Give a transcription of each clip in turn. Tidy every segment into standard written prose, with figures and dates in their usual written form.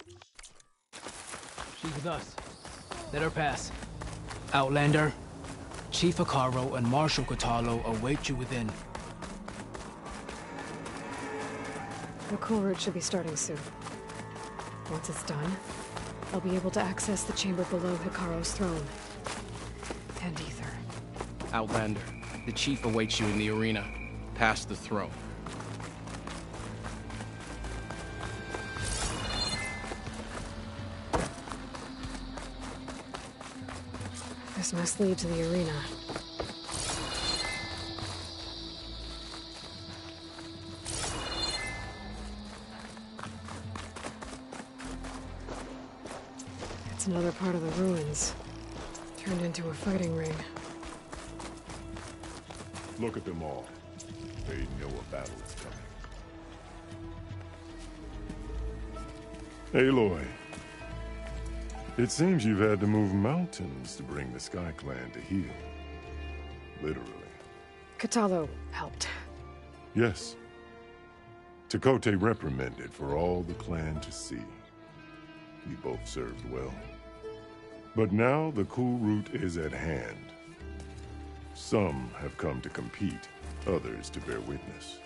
She's with us. Let her pass. Outlander, Chief Hikaru and Marshal Katalo await you within. The cool route should be starting soon. Once it's done, I'll be able to access the chamber below Hikaru's throne. And Ether. Outlander, the Chief awaits you in the arena, past the throne. This must lead to the arena. It's another part of the ruins, turned into a fighting ring. Look at them all. They know a battle is coming. Aloy. It seems you've had to move mountains to bring the Sky Clan to heel. Literally. Katalo helped. Yes. Tekote reprimanded for all the clan to see. We both served well. But now the cool route is at hand. Some have come to compete, others to bear witness.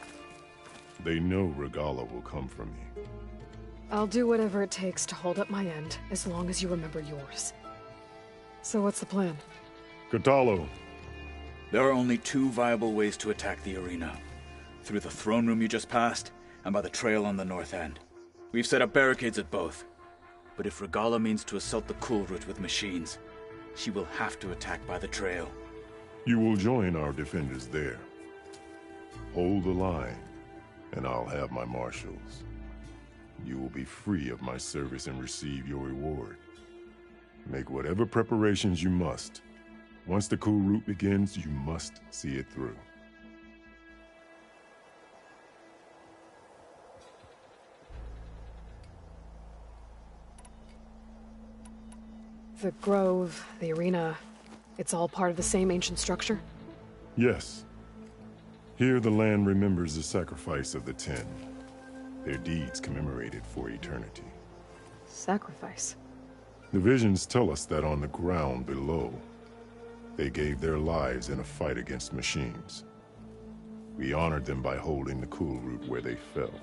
They know Regala will come from me. I'll do whatever it takes to hold up my end, as long as you remember yours. So what's the plan? Katalo. There are only two viable ways to attack the arena. Through the throne room you just passed, and by the trail on the north end. We've set up barricades at both. But if Regala means to assault the cool route with machines, she will have to attack by the trail. You will join our defenders there. Hold the line, and I'll have my marshals. You will be free of my service and receive your reward. Make whatever preparations you must. Once the cool route begins, you must see it through. The grove, the arena, it's all part of the same ancient structure? Yes. Here the land remembers the sacrifice of the 10. Their deeds commemorated for eternity. Sacrifice? The visions tell us that on the ground below, they gave their lives in a fight against machines. We honored them by holding the cool route where they fell.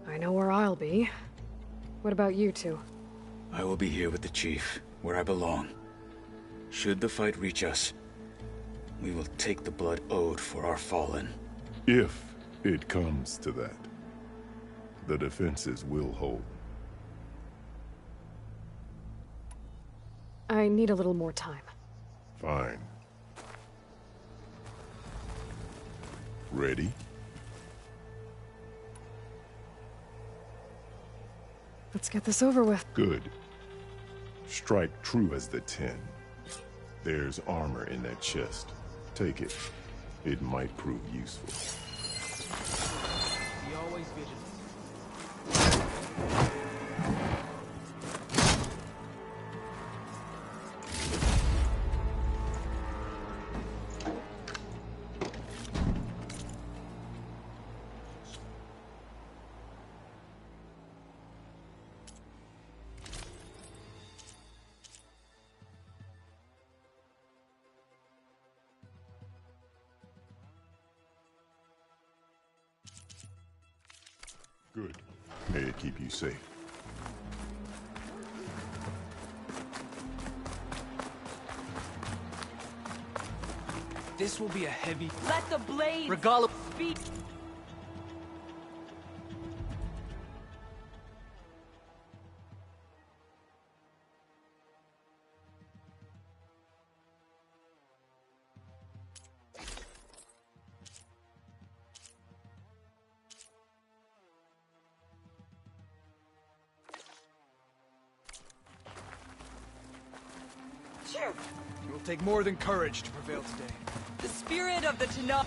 I know where I'll be. What about you two? I will be here with the Chief, where I belong. Should the fight reach us, we will take the blood owed for our fallen. If it comes to that, the defenses will hold. I need a little more time. Fine. Ready? Let's get this over with. Good. Strike true as the 10. There's armor in that chest. Take it. It might prove useful. Be always vigilant. Good. May it keep you safe. This will be a heavy... Let the blade Regala... speak. It will take more than courage to prevail today. The spirit of the Tanakh.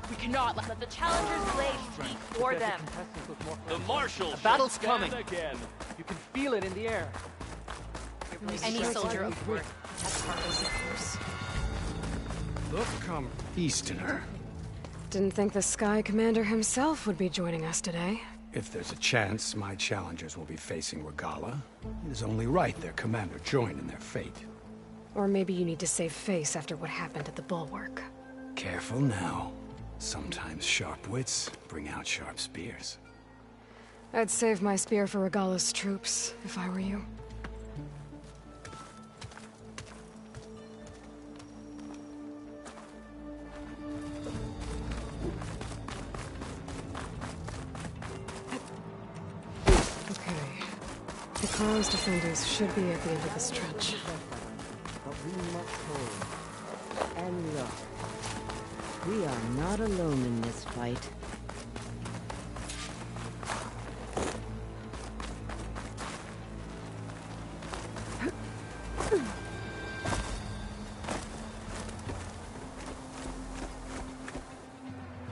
We cannot let the challengers' blade speak for them. The marshals. The battle's stand coming. Again. You can feel it in the air. Any soldier of worth has part of the force. Look, come Easterner. Didn't think the Sky Commander himself would be joining us today. If there's a chance my challengers will be facing Regala, it is only right their commander join in their fate. Or maybe you need to save face after what happened at the Bulwark. Careful now. Sometimes sharp wits bring out sharp spears. I'd save my spear for Regala's troops, if I were you. Hikaro's defenders should be at the end of this trench. But we must hold. And look, we are not alone in this fight.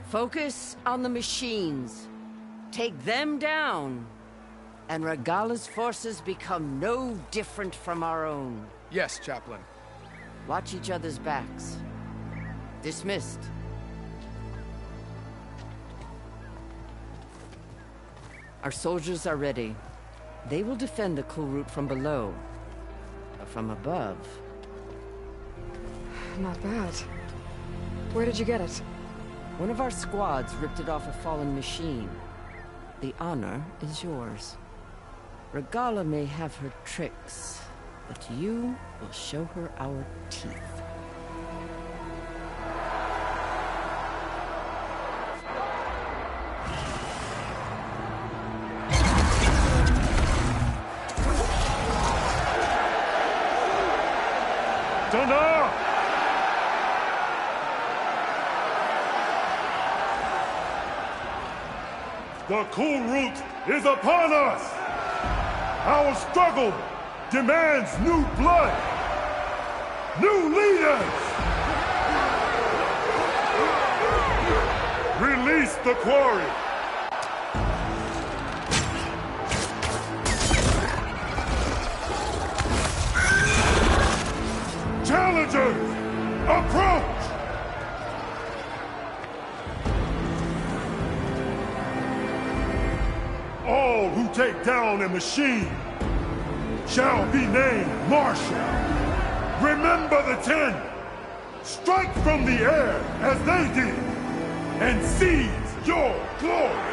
Focus on the machines. Take them down. And Regala's forces become no different from our own. Yes, Chaplain. Watch each other's backs. Dismissed. Our soldiers are ready. They will defend the cool route from below. But from above... Not bad. Where did you get it? One of our squads ripped it off a fallen machine. The honor is yours. Regala may have her tricks, but you will show her our teeth. Stand up! The cool route is upon us! Our struggle demands new blood, new leaders! Release the quarry! Challengers, approach! All who take down a machine shall be named Marshal. Remember the 10. Strike from the air as they did, and seize your glory.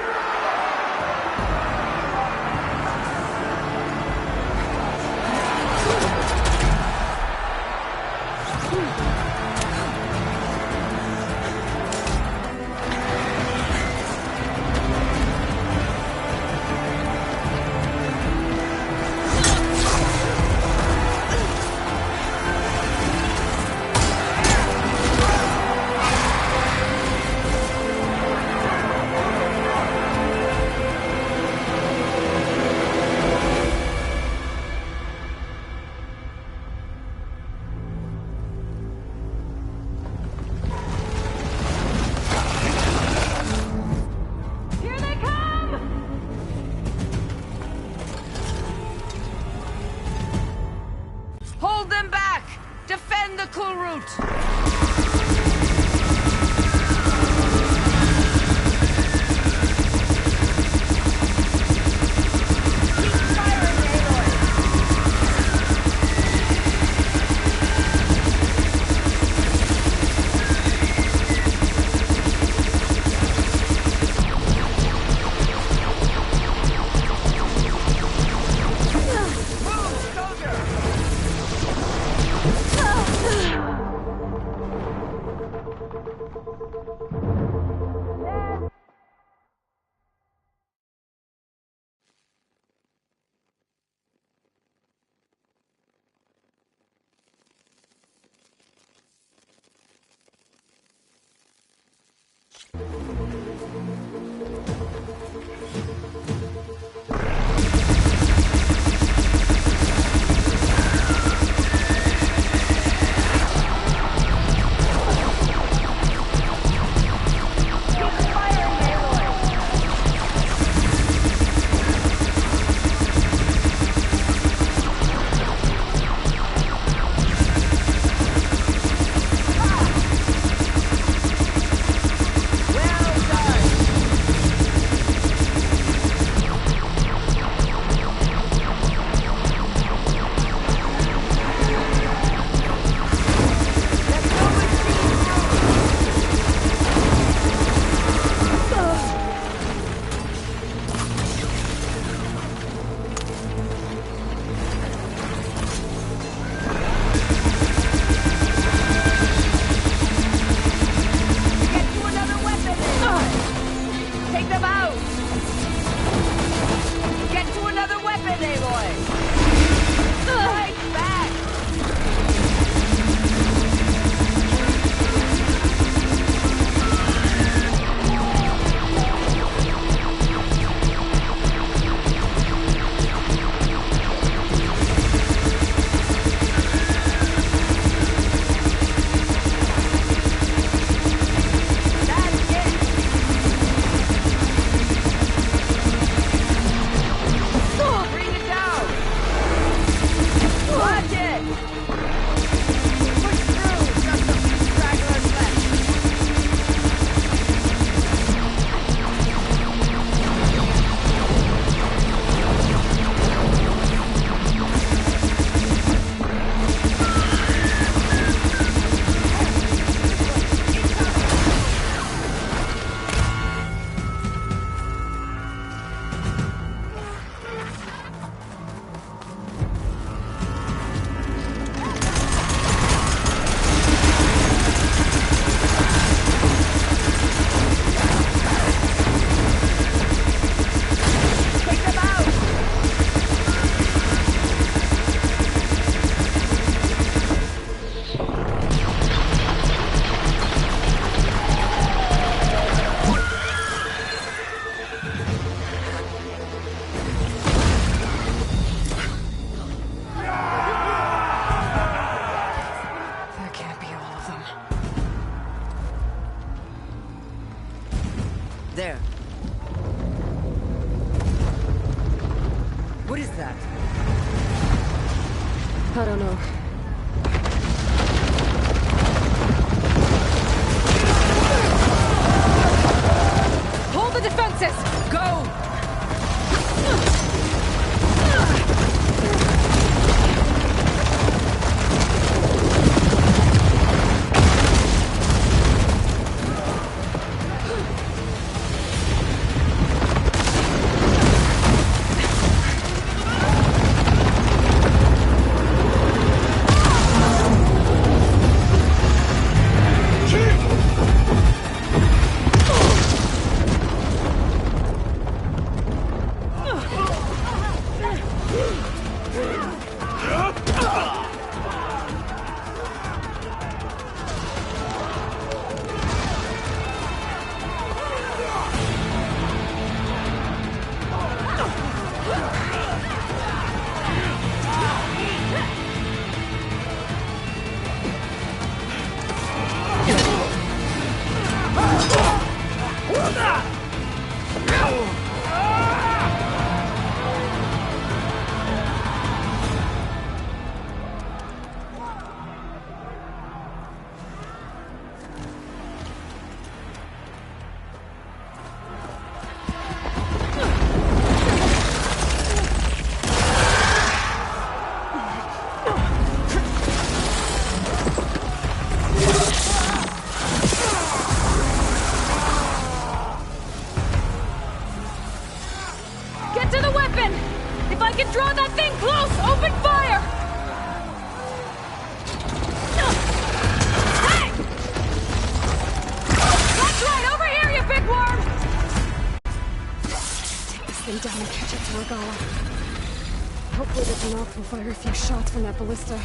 There. What is that? I don't know. Hold the defenses! Go! Down and catch up to Regala. Hopefully the Tenok will fire a few shots from that ballista.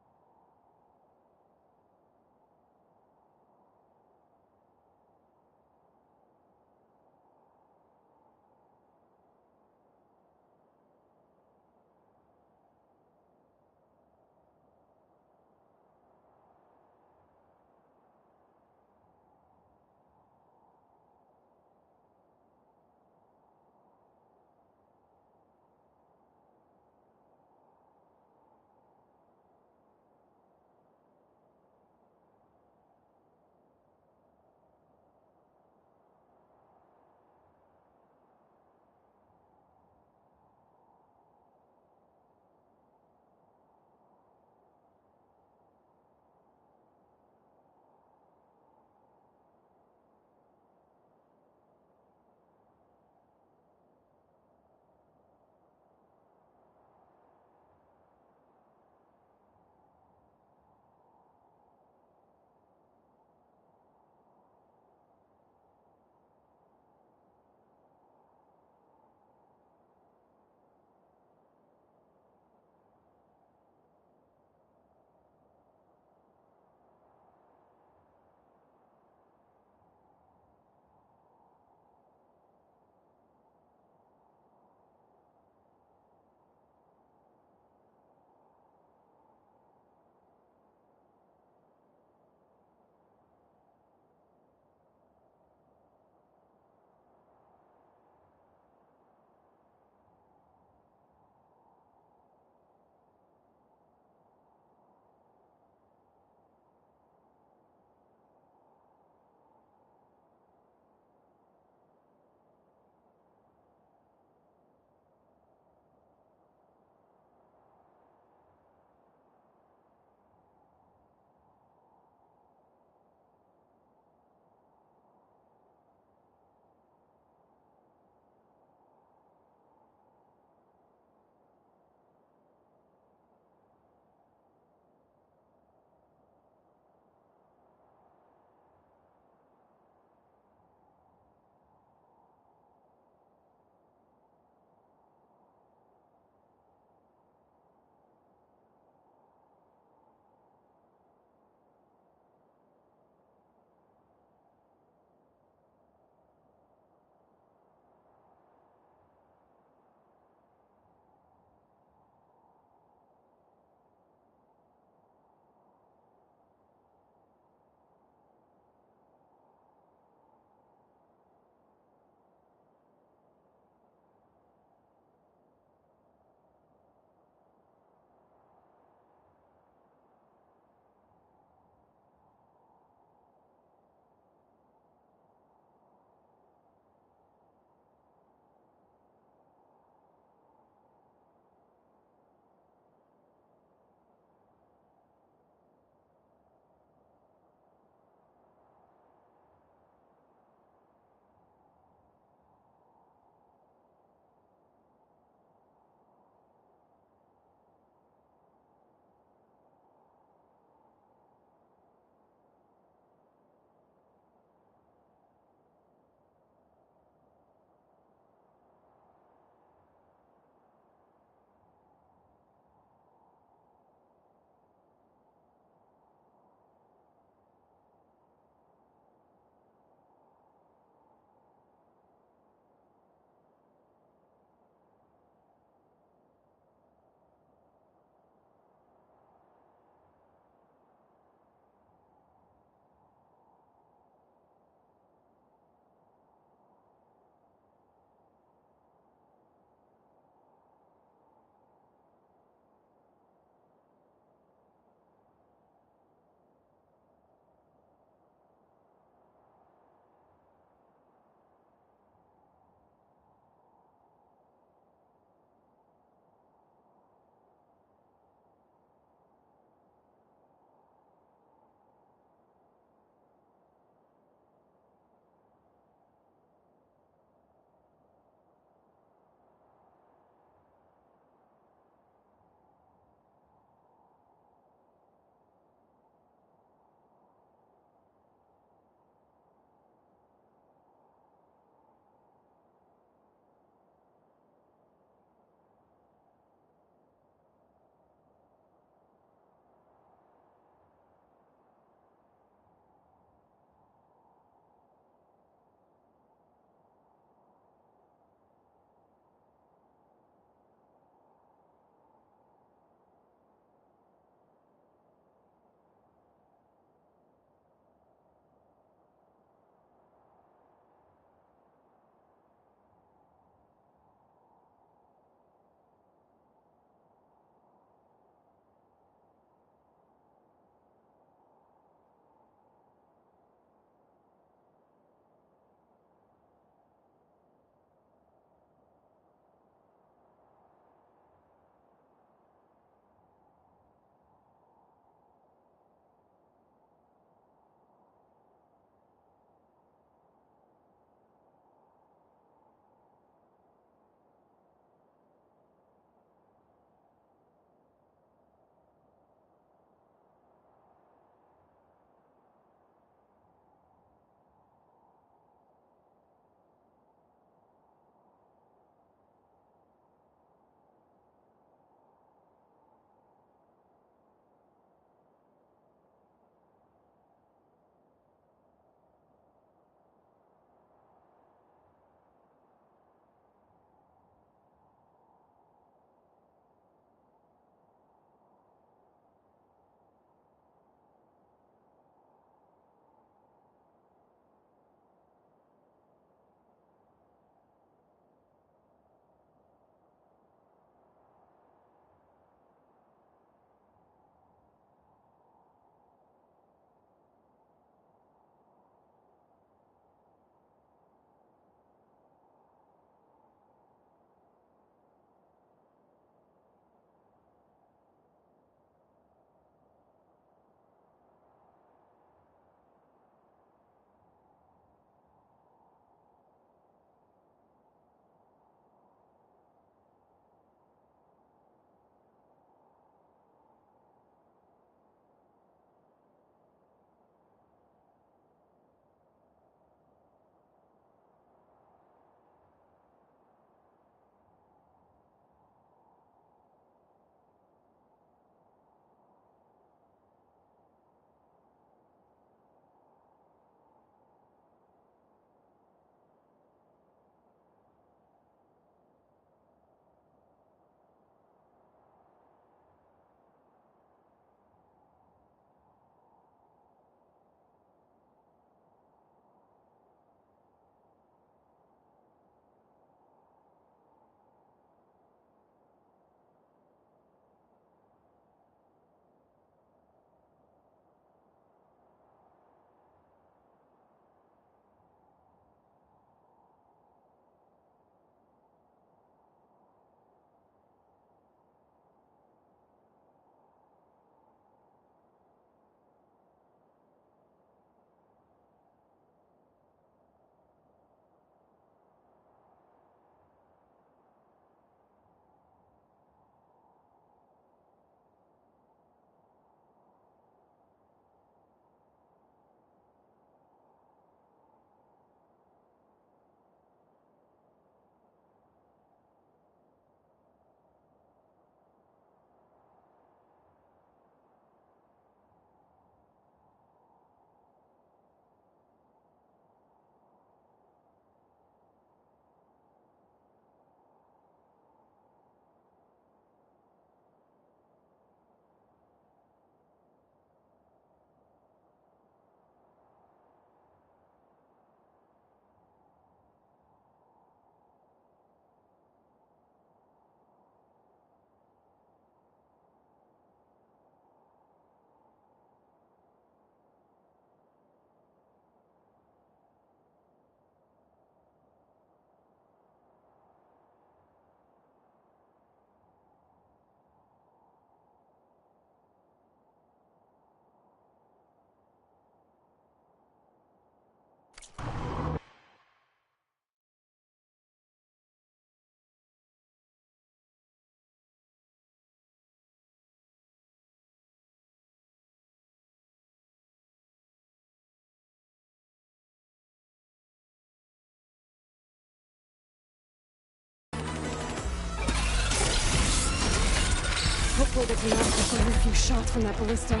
before they can ask for every few shots from that ballista.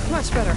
Much better.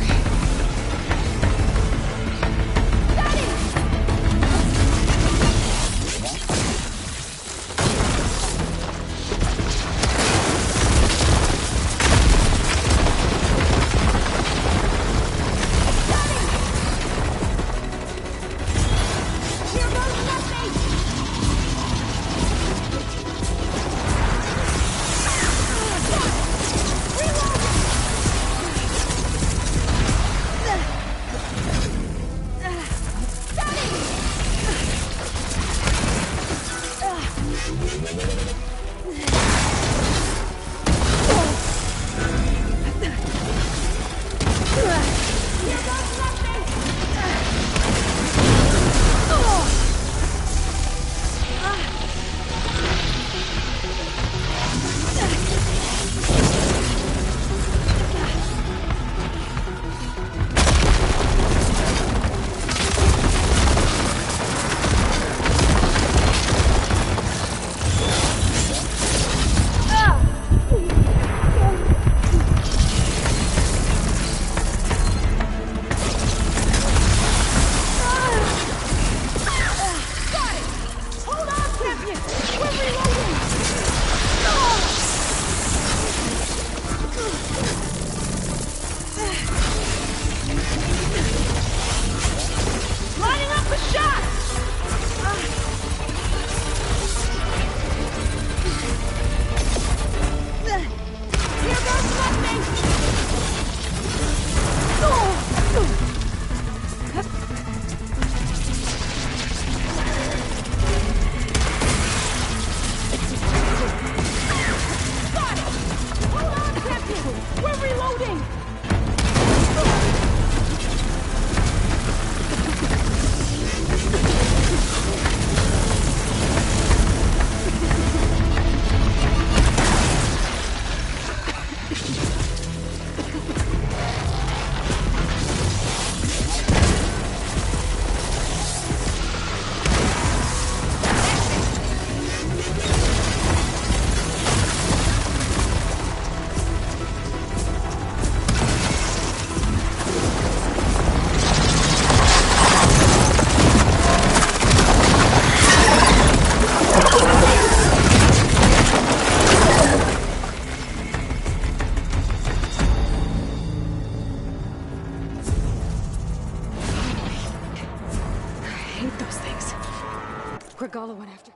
Regala went after...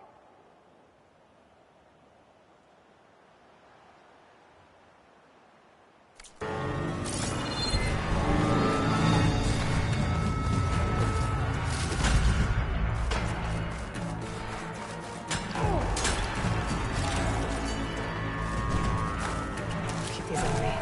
Keep these on me.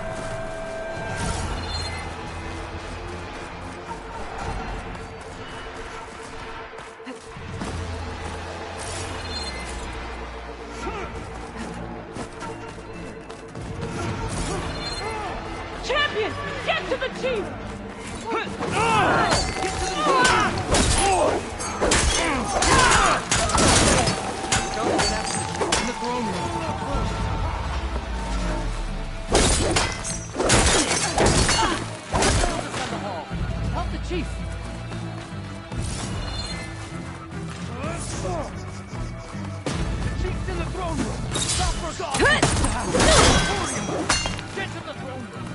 Chief! In the throne room. Help the chief! Chief's in the throne room! Stop for God! Get to the throne room!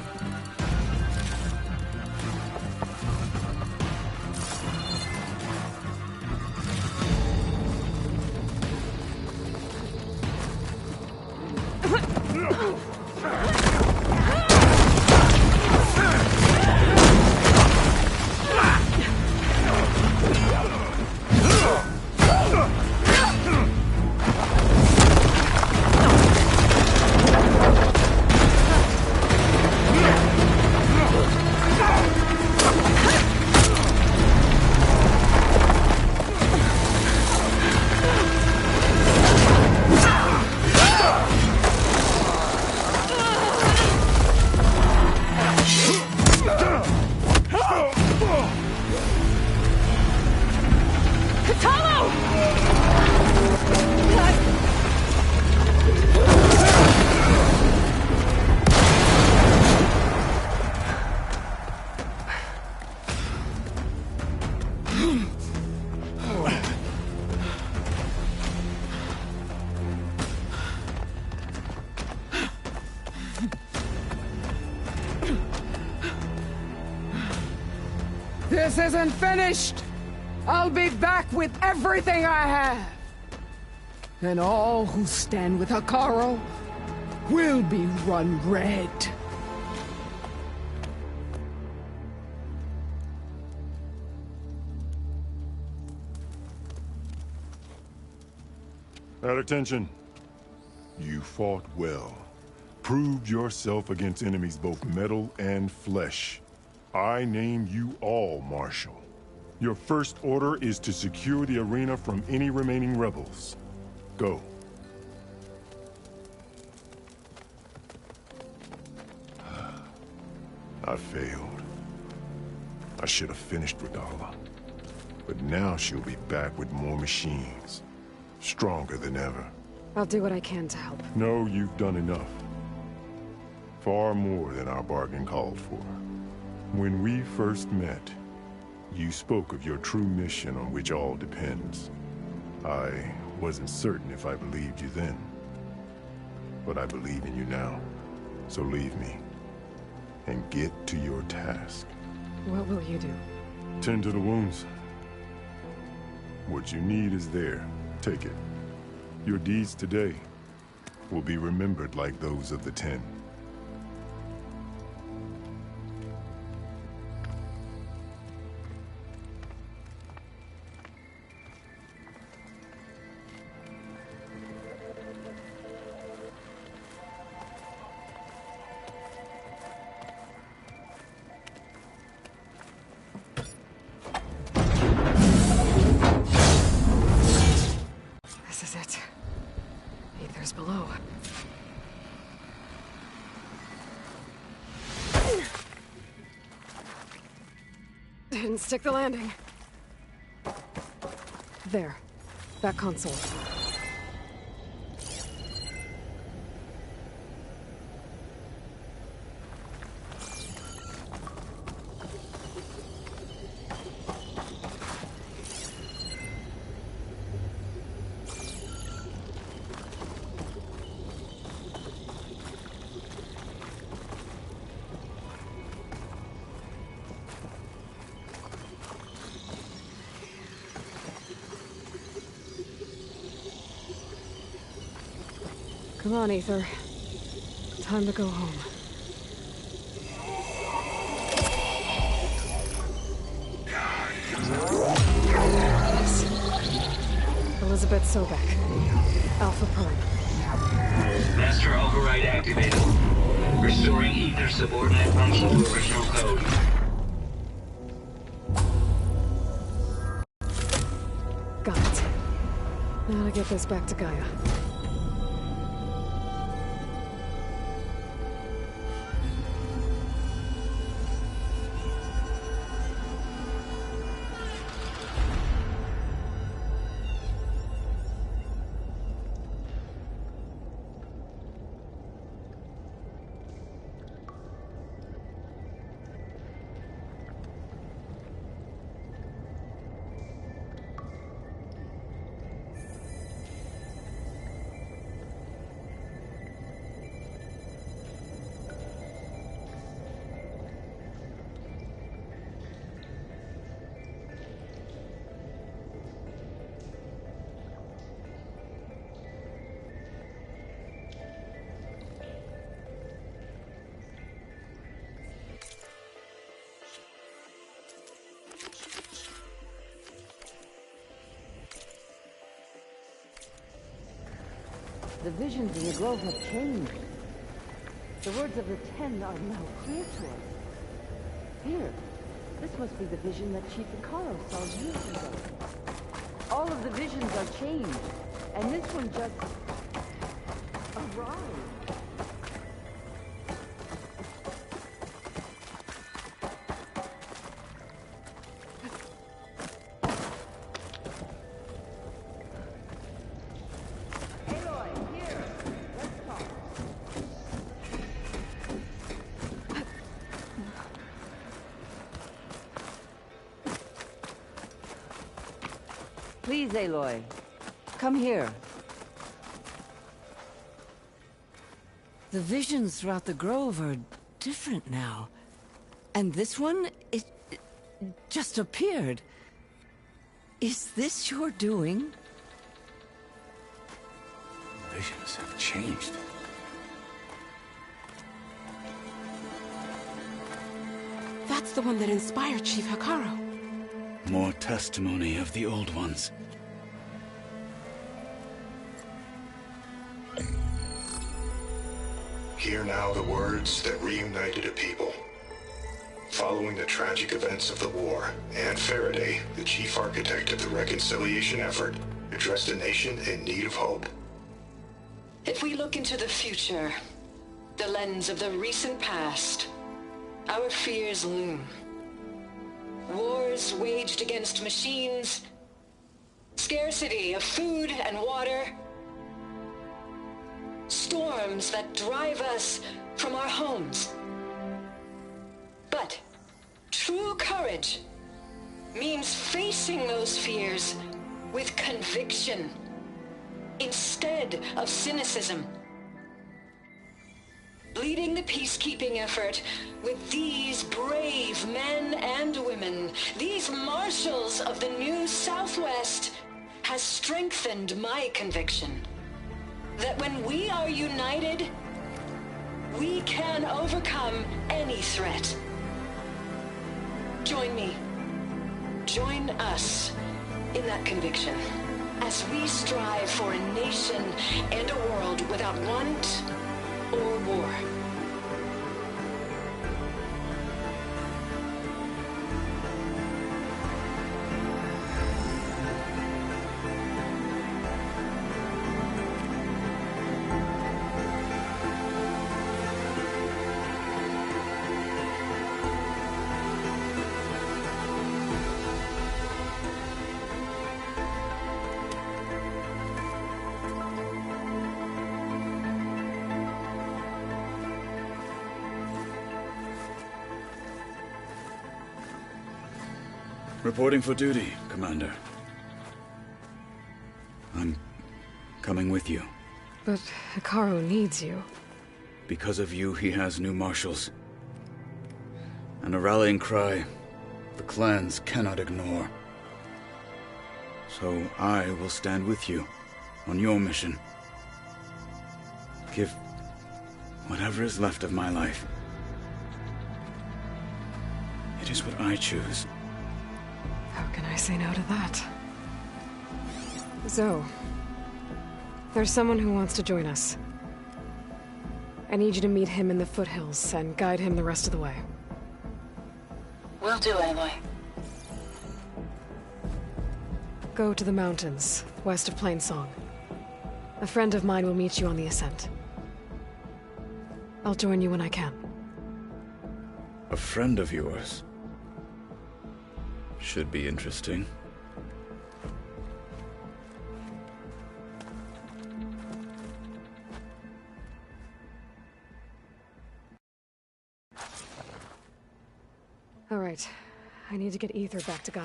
This isn't finished! I'll be back with everything I have! And all who stand with Hekarro will be run red. At attention. You fought well. Proved yourself against enemies both metal and flesh. I name you all Marshal. Your first order is to secure the arena from any remaining rebels. Go. I failed. I should have finished Regala. But now she'll be back with more machines. Stronger than ever. I'll do what I can to help. No, you've done enough. Far more than our bargain called for. When we first met, you spoke of your true mission on which all depends. I wasn't certain if I believed you then. But I believe in you now. So leave me. And get to your task. What will you do? Tend to the wounds. What you need is there. Take it. Your deeds today will be remembered like those of the 10. This is it. Aether's below. Didn't stick the landing. There. That console. Come on, Aether. Time to go home. Elizabeth Sobek. Alpha Prime. Master override activated. Restoring Aether's subordinate function to original code. Got it. Now to get this back to Gaia. The visions in the grove have changed. The words of the Ten are now clear to us. Here, this must be the vision that Chief Icaro saw years ago. All of the visions are changed, and this one just arrived. Please, Aloy. Come here. The visions throughout the grove are different now. And this one, it just appeared. Is this your doing? Visions have changed. That's the one that inspired Chief Icaro. More testimony of the old ones. Hear now the words that reunited a people. Following the tragic events of the war, Anne Faraday, the chief architect of the reconciliation effort, addressed a nation in need of hope. If we look into the future, the lens of the recent past, our fears loom. Wars waged against machines, scarcity of food and water, storms that drive us from our homes. But true courage means facing those fears with conviction instead of cynicism. Leading the peacekeeping effort with these brave men and women, these marshals of the new Southwest, has strengthened my conviction that when we are united, we can overcome any threat. Join me. Join us in that conviction as we strive for a nation and a world without want or war. Reporting for duty, Commander. I'm coming with you. But Icaro needs you. Because of you, he has new marshals. And a rallying cry the clans cannot ignore. So I will stand with you on your mission. Give whatever is left of my life. It is what I choose. How can I say no to that? Zoe, there's someone who wants to join us. I need you to meet him in the foothills and guide him the rest of the way. Will do, Aloy. Go to the mountains, west of Plainsong. A friend of mine will meet you on the ascent. I'll join you when I can. A friend of yours? Should be interesting. All right. I need to get Ether back to Gaia.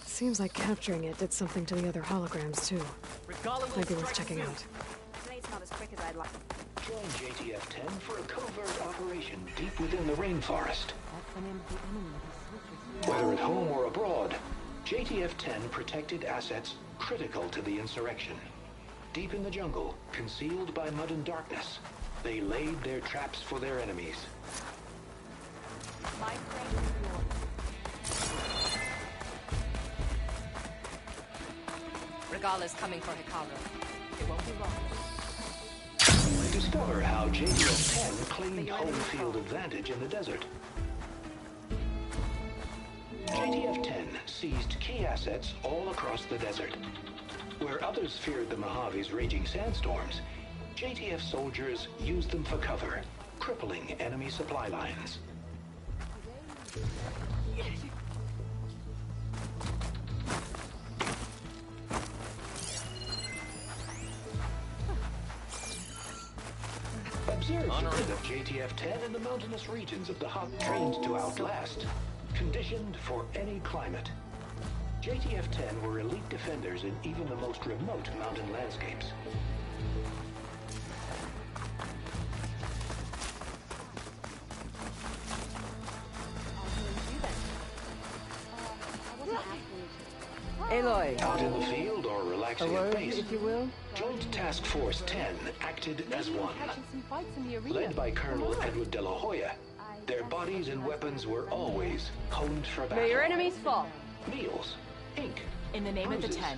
Seems like capturing it did something to the other holograms, too. Maybe worth checking out. Join JTF-10 for a covert operation deep within the rainforest. Whether at home or abroad, JTF-10 protected assets critical to the insurrection. Deep in the jungle, concealed by mud and darkness, they laid their traps for their enemies. Regala's coming for Hikaru. It won't be long. Discover how JTF-10 claimed home field advantage in the desert. JTF-10 seized key assets all across the desert. Where others feared the Mojave's raging sandstorms, JTF soldiers used them for cover, crippling enemy supply lines. Observe the grid of JTF-10 in the mountainous regions of the hub, trained to outlast, conditioned for any climate. JTF-10 were elite defenders in even the most remote mountain landscapes. Aloy. Out in the field or relaxing at base, if you will. Joint Task Force 10 acted as one. Led by Colonel Edward De La Hoya, their bodies and weapons were always honed for battle. May your enemies fall. Meals, ink, In the name of the bruises. 10.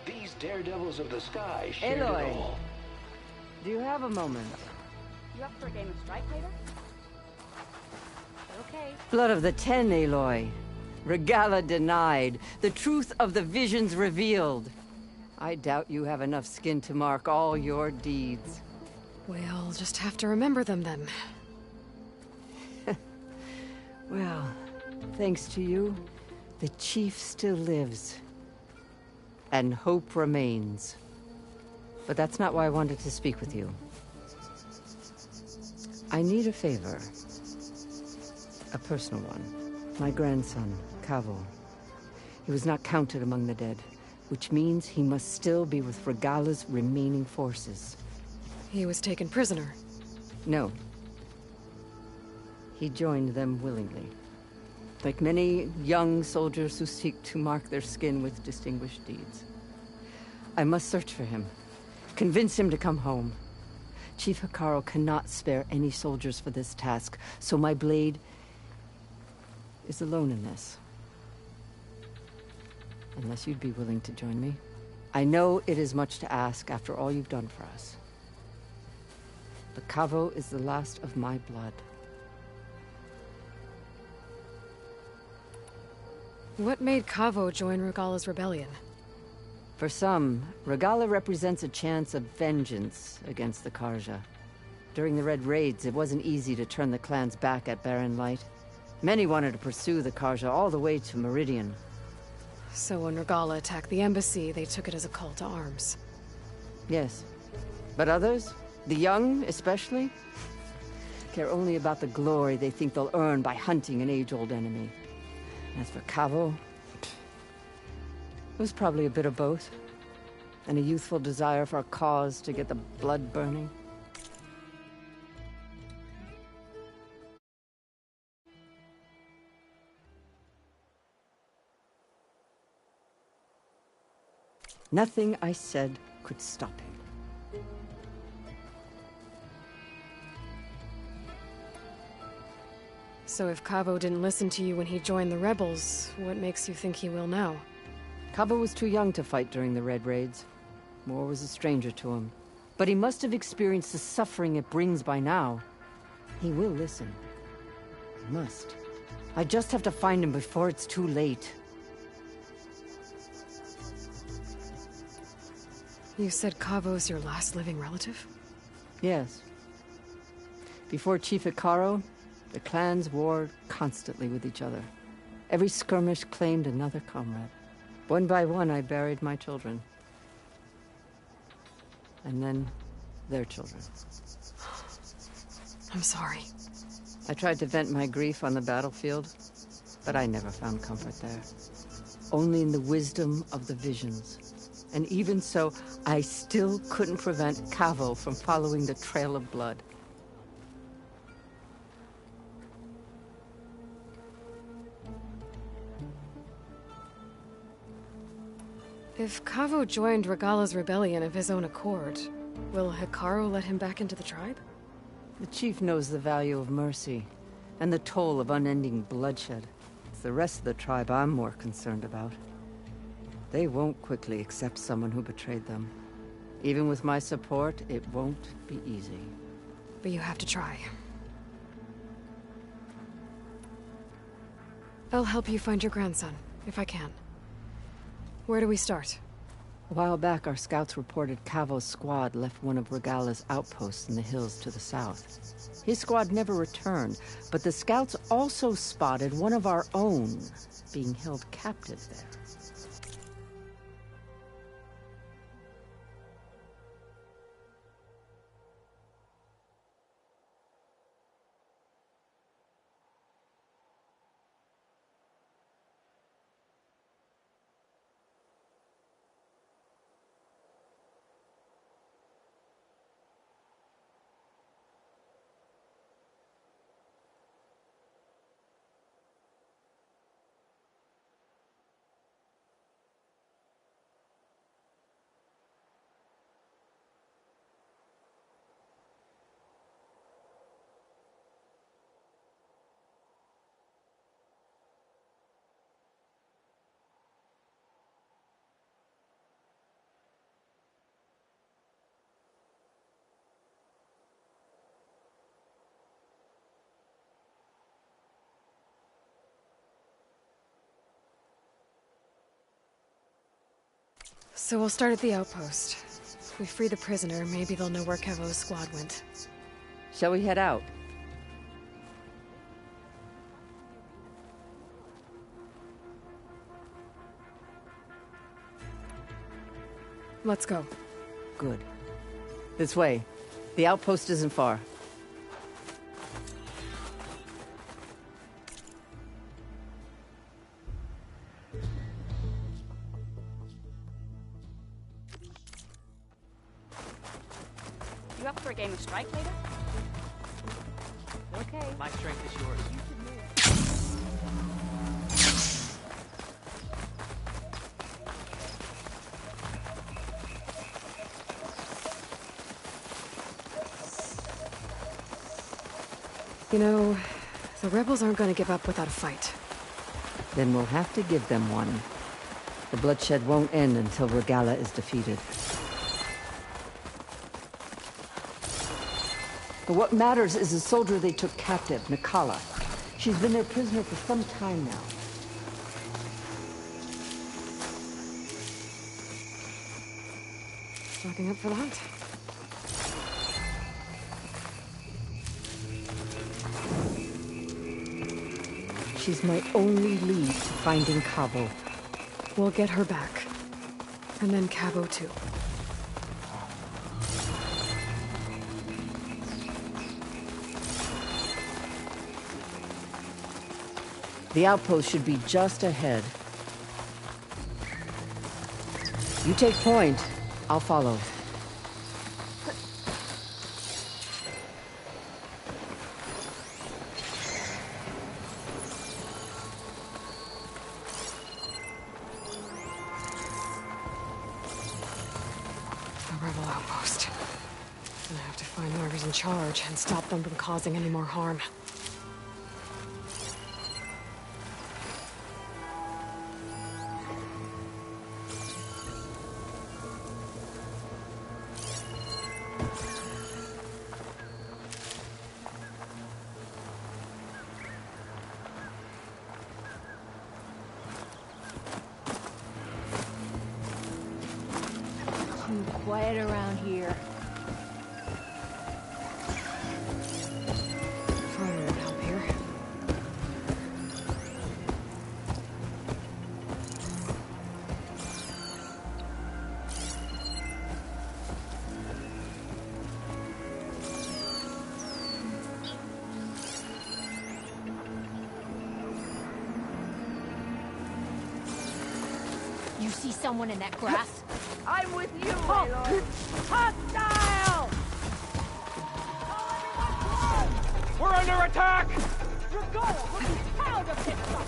These daredevils of the sky shared it Aloy. all. Do you have a moment? You up for a game of strike later? Okay. Blood of the 10, Aloy. Regala denied. The truth of the visions revealed. I doubt you have enough skin to mark all your deeds. We'll just have to remember them then. Well, thanks to you, the Chief still lives. And hope remains. But that's not why I wanted to speak with you. I need a favor. A personal one. My grandson, Cavo. He was not counted among the dead, which means he must still be with Regala's remaining forces. He was taken prisoner. No. He joined them willingly. Like many young soldiers who seek to mark their skin with distinguished deeds. I must search for him. Convince him to come home. Chief Hikaru cannot spare any soldiers for this task, so my blade is alone in this. Unless you'd be willing to join me. I know it is much to ask after all you've done for us. But Cavo is the last of my blood. What made Cavo join Regala's rebellion? For some, Regala represents a chance of vengeance against the Karja. During the Red Raids, it wasn't easy to turn the clans back at Barren Light. Many wanted to pursue the Karja all the way to Meridian. So when Regala attacked the embassy, they took it as a call to arms. Yes. But others, the young especially, care only about the glory they think they'll earn by hunting an age-old enemy. As for Cavo, it was probably a bit of both. And a youthful desire for a cause to get the blood burning. Nothing I said could stop him. So if Cavo didn't listen to you when he joined the rebels, what makes you think he will now? Cavo was too young to fight during the Red Raids. War was a stranger to him. But he must have experienced the suffering it brings by now. He will listen. He must. I just have to find him before it's too late. You said Cavo's your last living relative? Yes. Before Chief Hikaru, the clans warred constantly with each other. Every skirmish claimed another comrade. One by one, I buried my children. And then, their children. I'm sorry. I tried to vent my grief on the battlefield, but I never found comfort there. Only in the wisdom of the visions. And even so, I still couldn't prevent Cavo from following the trail of blood. If Cavo joined Regala's rebellion of his own accord, will Hikaru let him back into the tribe? The chief knows the value of mercy, and the toll of unending bloodshed. It's the rest of the tribe I'm more concerned about. They won't quickly accept someone who betrayed them. Even with my support, it won't be easy. But you have to try. I'll help you find your grandson, if I can. Where do we start? A while back, our scouts reported Cavo's squad left one of Regala's outposts in the hills to the south. His squad never returned, but the scouts also spotted one of our own being held captive there. So we'll start at the outpost. If we free the prisoner, maybe they'll know where Cavo's squad went. Shall we head out? Let's go. Good. This way. The outpost isn't far. You up for a game of strike later? Okay. My strength is yours. You know, the rebels aren't gonna give up without a fight. Then we'll have to give them one. The bloodshed won't end until Regala is defeated. But what matters is the soldier they took captive, Nikala. She's been their prisoner for some time now. Stocking up for the hunt. She's my only lead to finding Cavo. We'll get her back. And then Cavo too. The outpost should be just ahead. You take point, I'll follow. The rebel outpost. Gonna have to find whoever's in charge and stop them from causing any more harm. Quiet around here. Fire would help here. You see someone in that grass? I'm with you, my lord. Hostile! We're under attack! Regala would be proud of this one.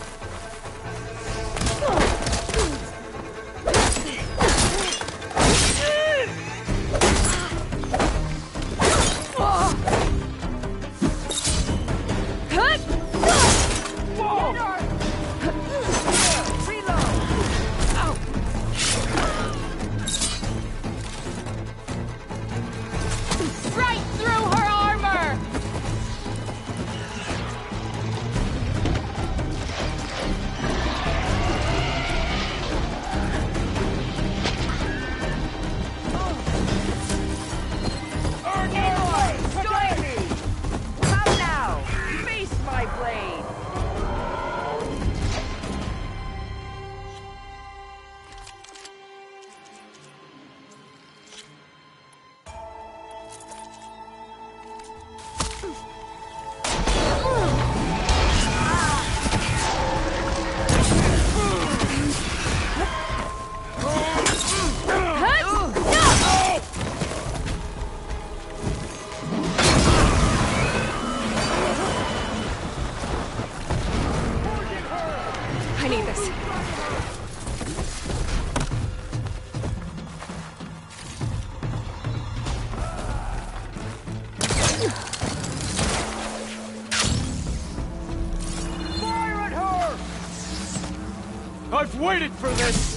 I've waited for this!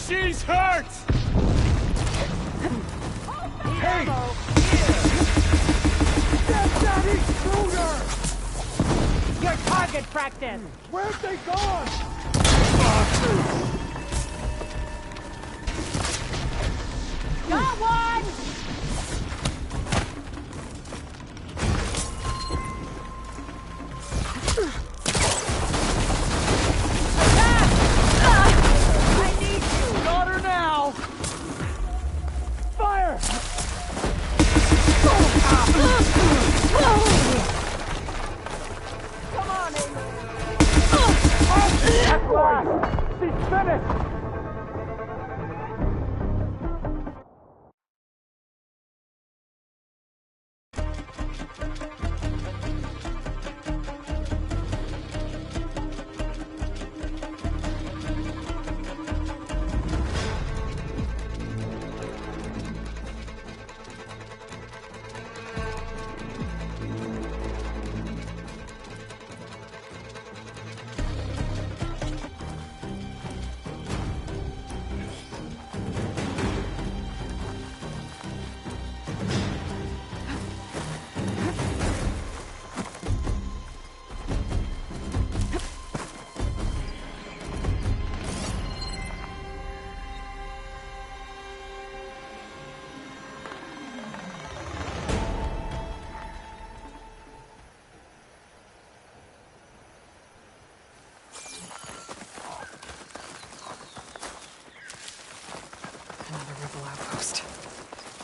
She's hurt! Hey! Get that intruder! Your target practice! Where'd they gone? Got one!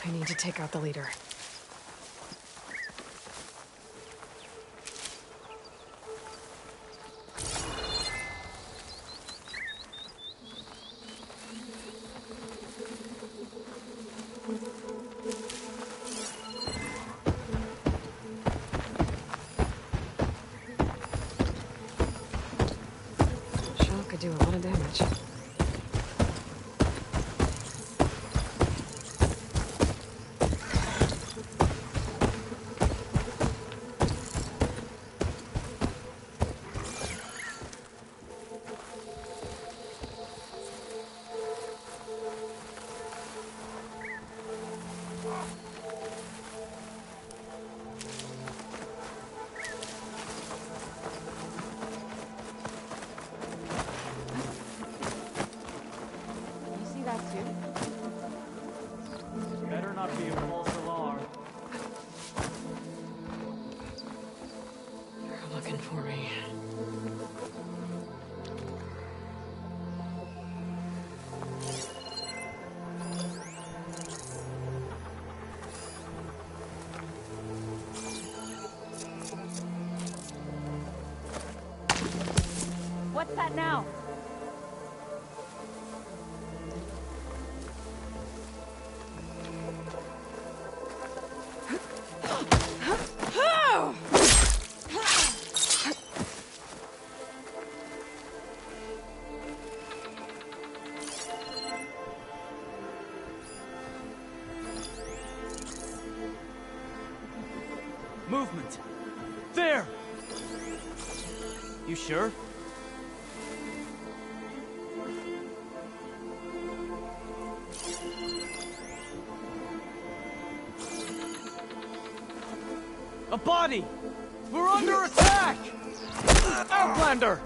I need to take out the leader. Shell could do a lot of damage. Better not be a false alarm. They're looking for me. What's that now? Movement! There! You sure? A body! We're under attack! Outlander!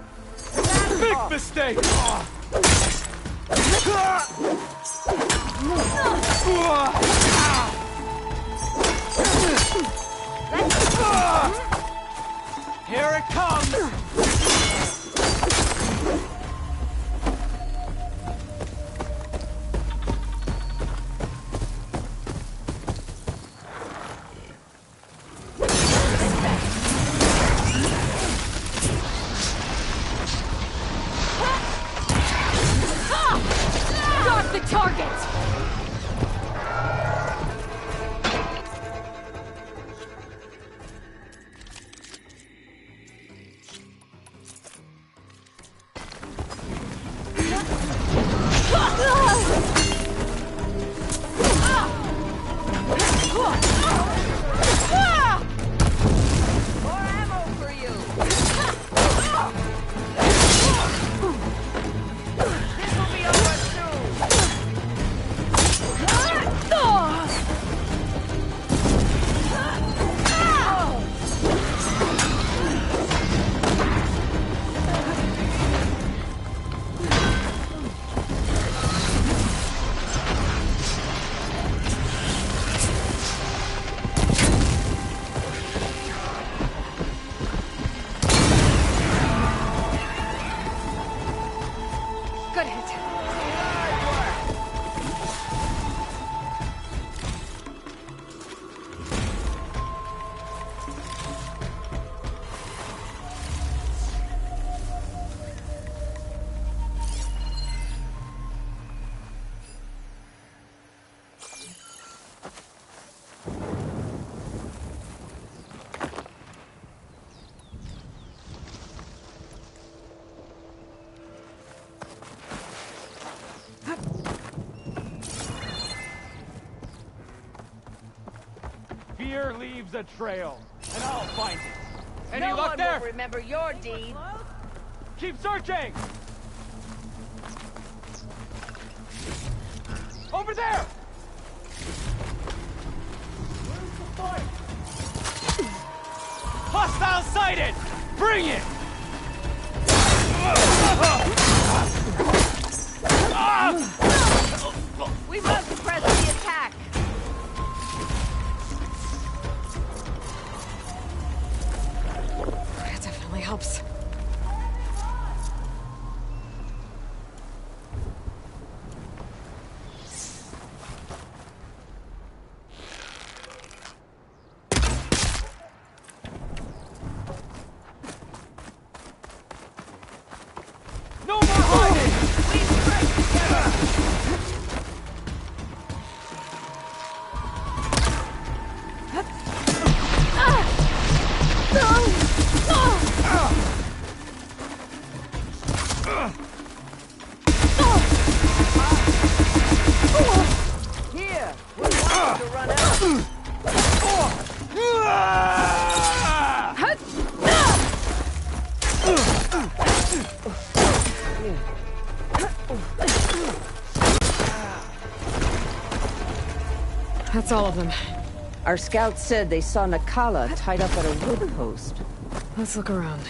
Big mistake! Here it comes! Got the target! here leaves a trail, and I'll find it. Any No luck one there? will remember your deed. Keep searching! Over there! Where's the fight? Hostile sighted! Bring it! We must press the attack. That definitely helps. No more hiding! We strike together! Here, we want you to run out. That's all of them. Our scouts said they saw Nakala tied up at a wood post. Let's look around.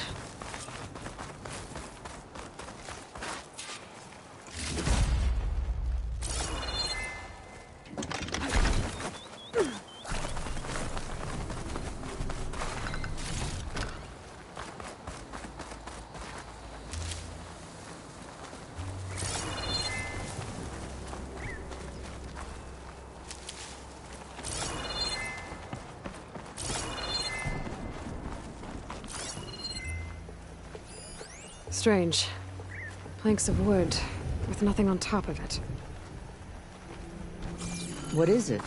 Strange. Planks of wood, with nothing on top of it. What is it?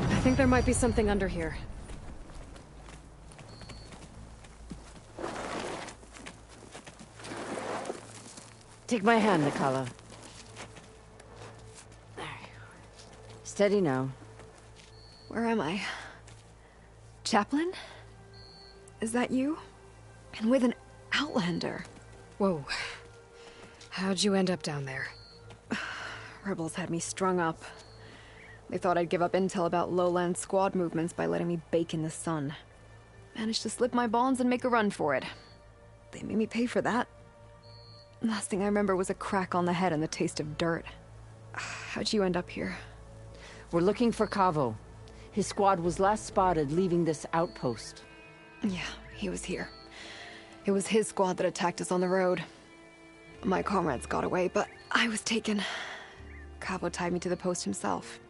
I think there might be something under here. Take my hand, Nakala. Steady now. Where am I? Chaplain? Is that you? And with an Outlander. Whoa. How'd you end up down there? Rebels had me strung up. They thought I'd give up intel about lowland squad movements by letting me bake in the sun. Managed to slip my bonds and make a run for it. They made me pay for that. Last thing I remember was a crack on the head and the taste of dirt. How'd you end up here? We're looking for Cavo. His squad was last spotted leaving this outpost. Yeah, he was here. It was his squad that attacked us on the road. My comrades got away, but I was taken. Cavo tied me to the post himself.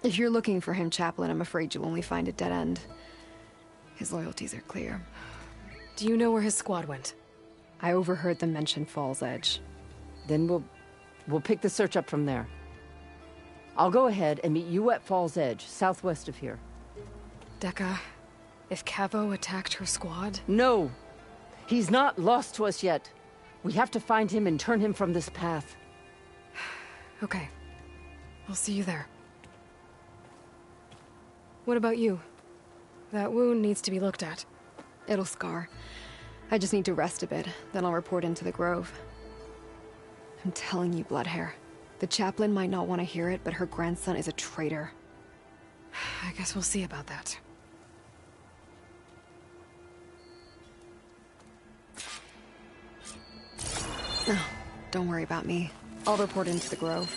If you're looking for him, Chaplain, I'm afraid you'll only find a dead end. His loyalties are clear. Do you know where his squad went? I overheard them mention Fall's Edge. Then we'll pick the search up from there. I'll go ahead and meet you at Fall's Edge, southwest of here. Dekka, if Cavo attacked her squad? No! He's not lost to us yet. We have to find him and turn him from this path. Okay. I'll see you there. What about you? That wound needs to be looked at. It'll scar. I just need to rest a bit, then I'll report into the Grove. I'm telling you, Bloodhair. The chaplain might not want to hear it, but her grandson is a traitor. I guess we'll see about that. No, don't worry about me. I'll report into the Grove.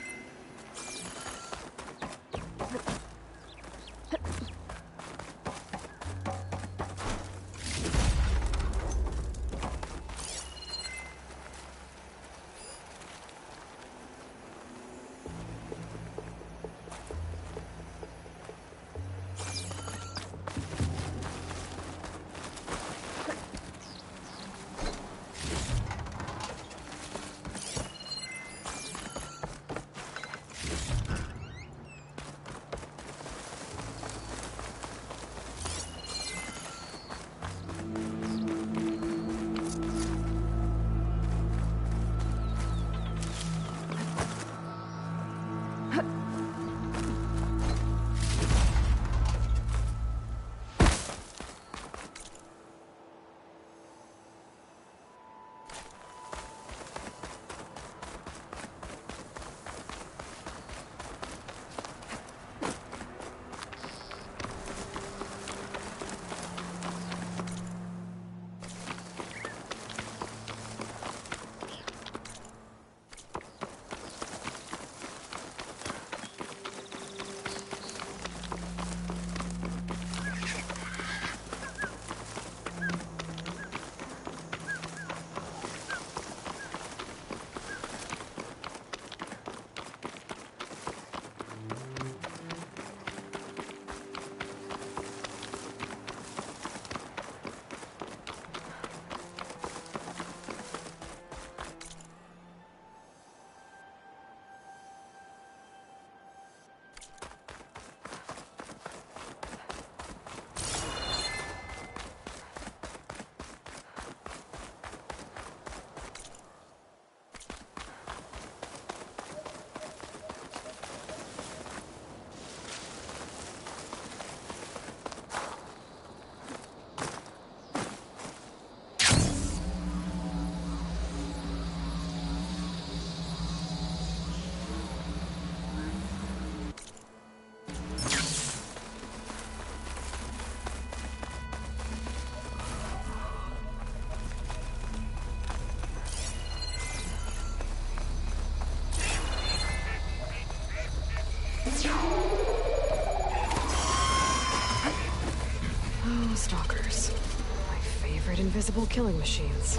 Invisible killing machines.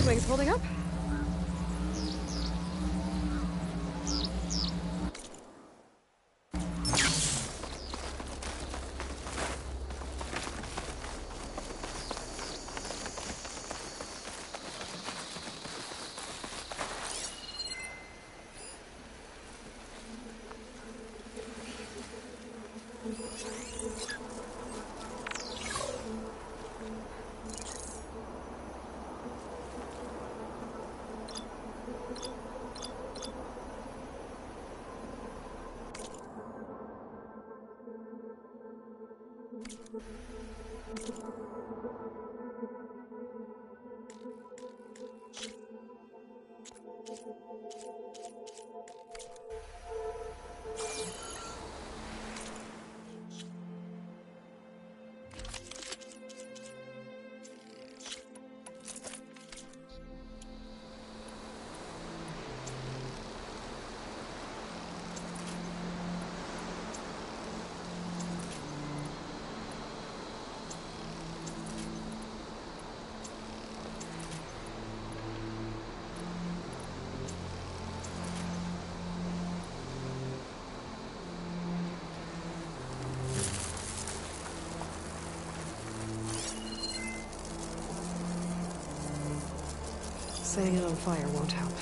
Wings holding up? Setting it on fire won't help.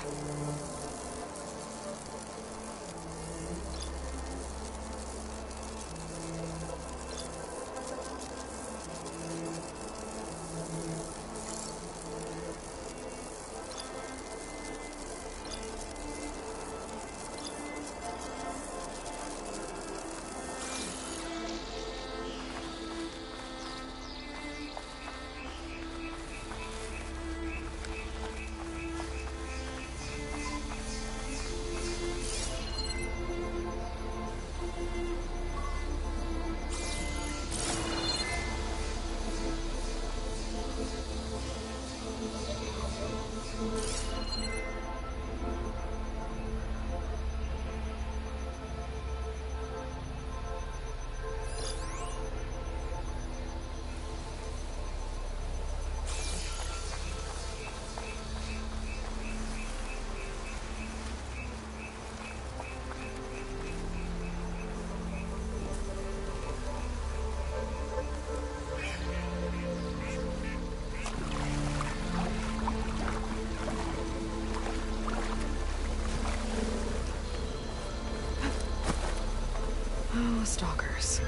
Oh, stalkers.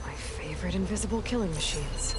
My favorite invisible killing machines.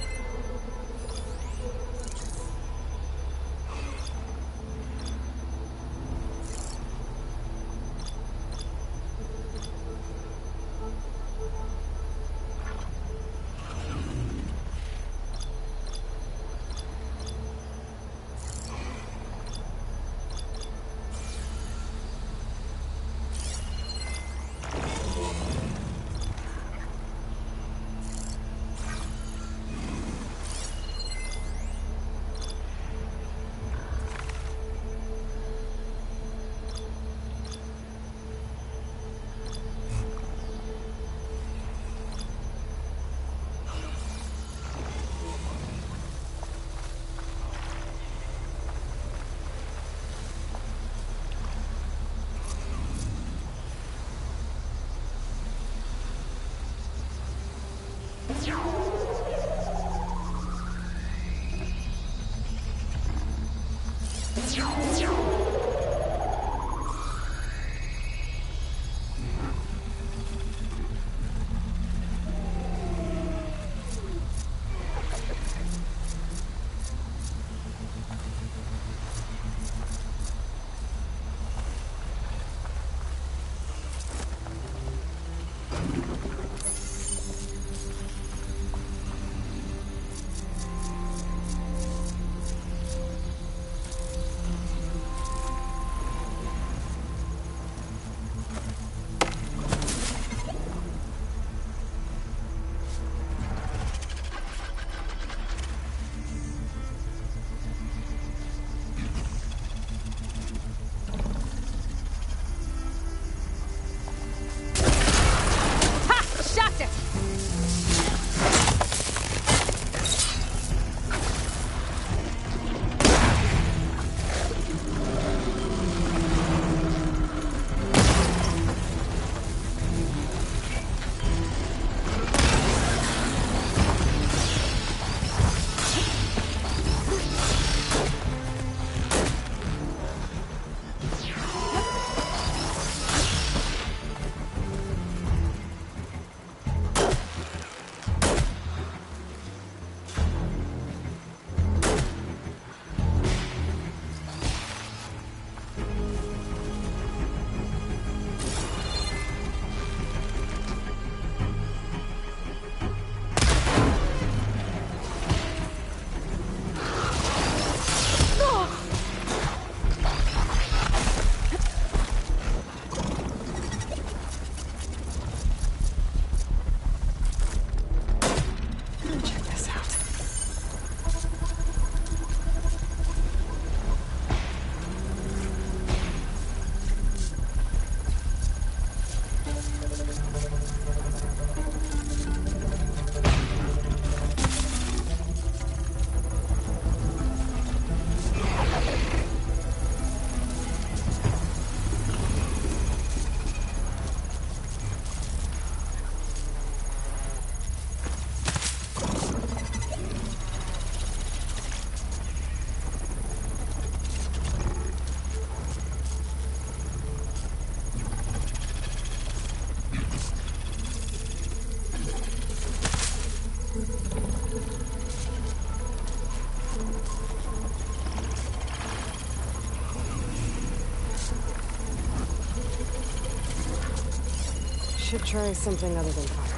Should try something other than fire.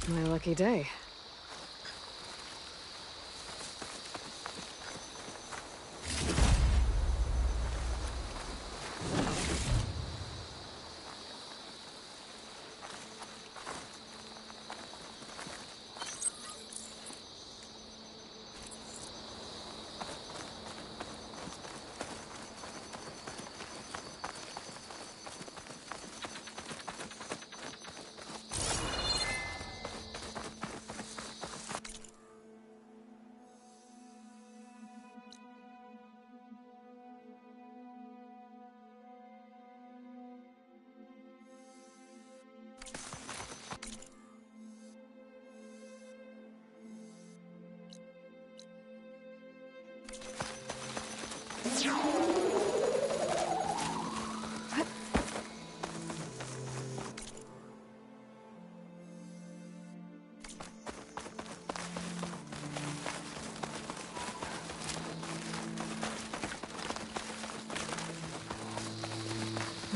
My lucky day.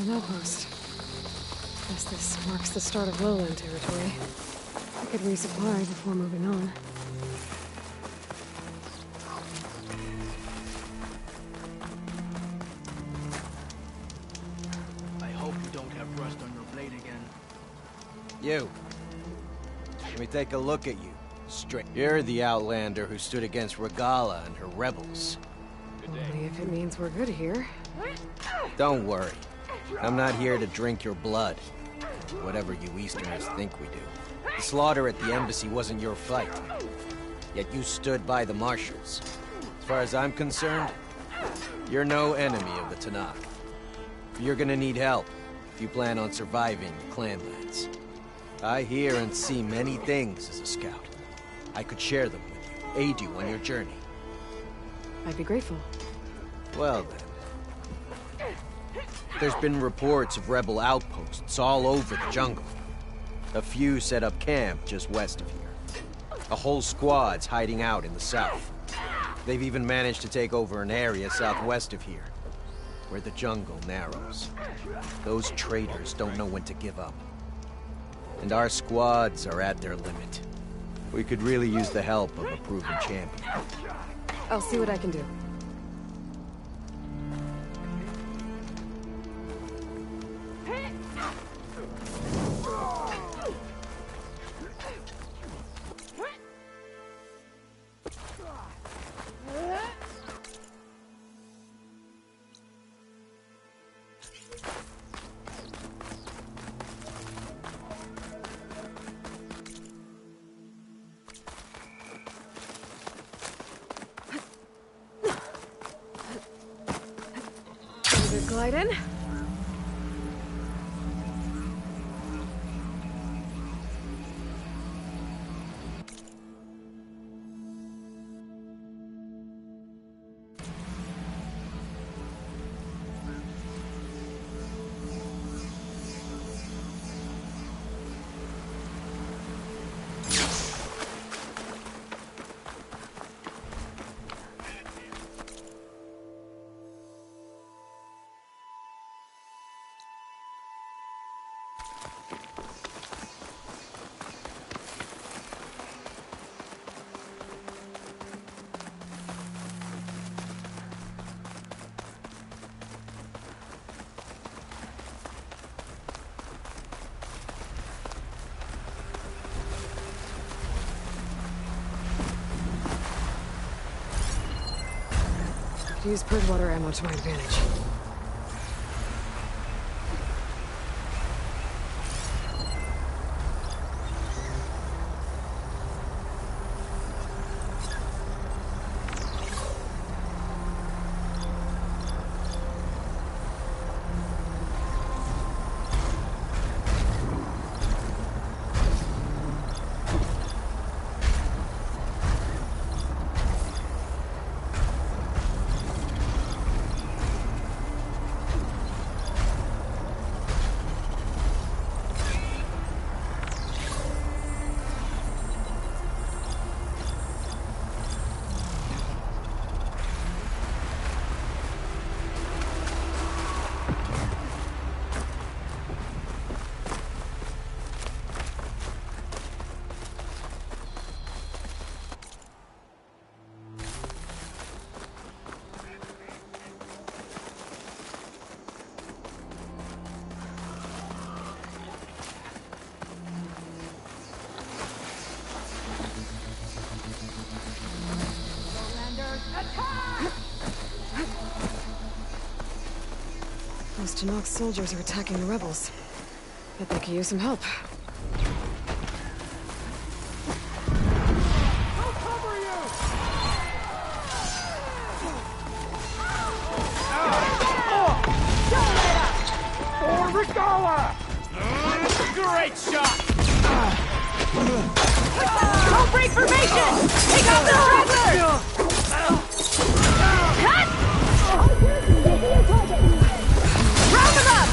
An outpost. Guess this marks the start of lowland territory. I could resupply before moving on. I hope you don't have rust on your blade again. You. Let me take a look at you. Straight. You're the Outlander who stood against Regala and her rebels. Only if it means we're good here. Don't worry. I'm not here to drink your blood. Whatever you Easterners think we do. The slaughter at the embassy wasn't your fight. Yet you stood by the marshals. As far as I'm concerned, you're no enemy of the Tanakh. You're gonna need help if you plan on surviving the Clanlands. I hear and see many things as a scout. I could share them with you, aid you on your journey. I'd be grateful. Well then. There's been reports of rebel outposts all over the jungle. A few set up camp just west of here. A whole squad's hiding out in the south. They've even managed to take over an area southwest of here, where the jungle narrows. Those traitors don't know when to give up. And our squads are at their limit. We could really use the help of a proven champion. I'll see what I can do. Glide in. Use Purge-water ammo to my advantage. Those Tanakh soldiers are attacking the rebels. Bet they could use some help. Great shot! Don't break formation! Take out the stragglers! Round them up!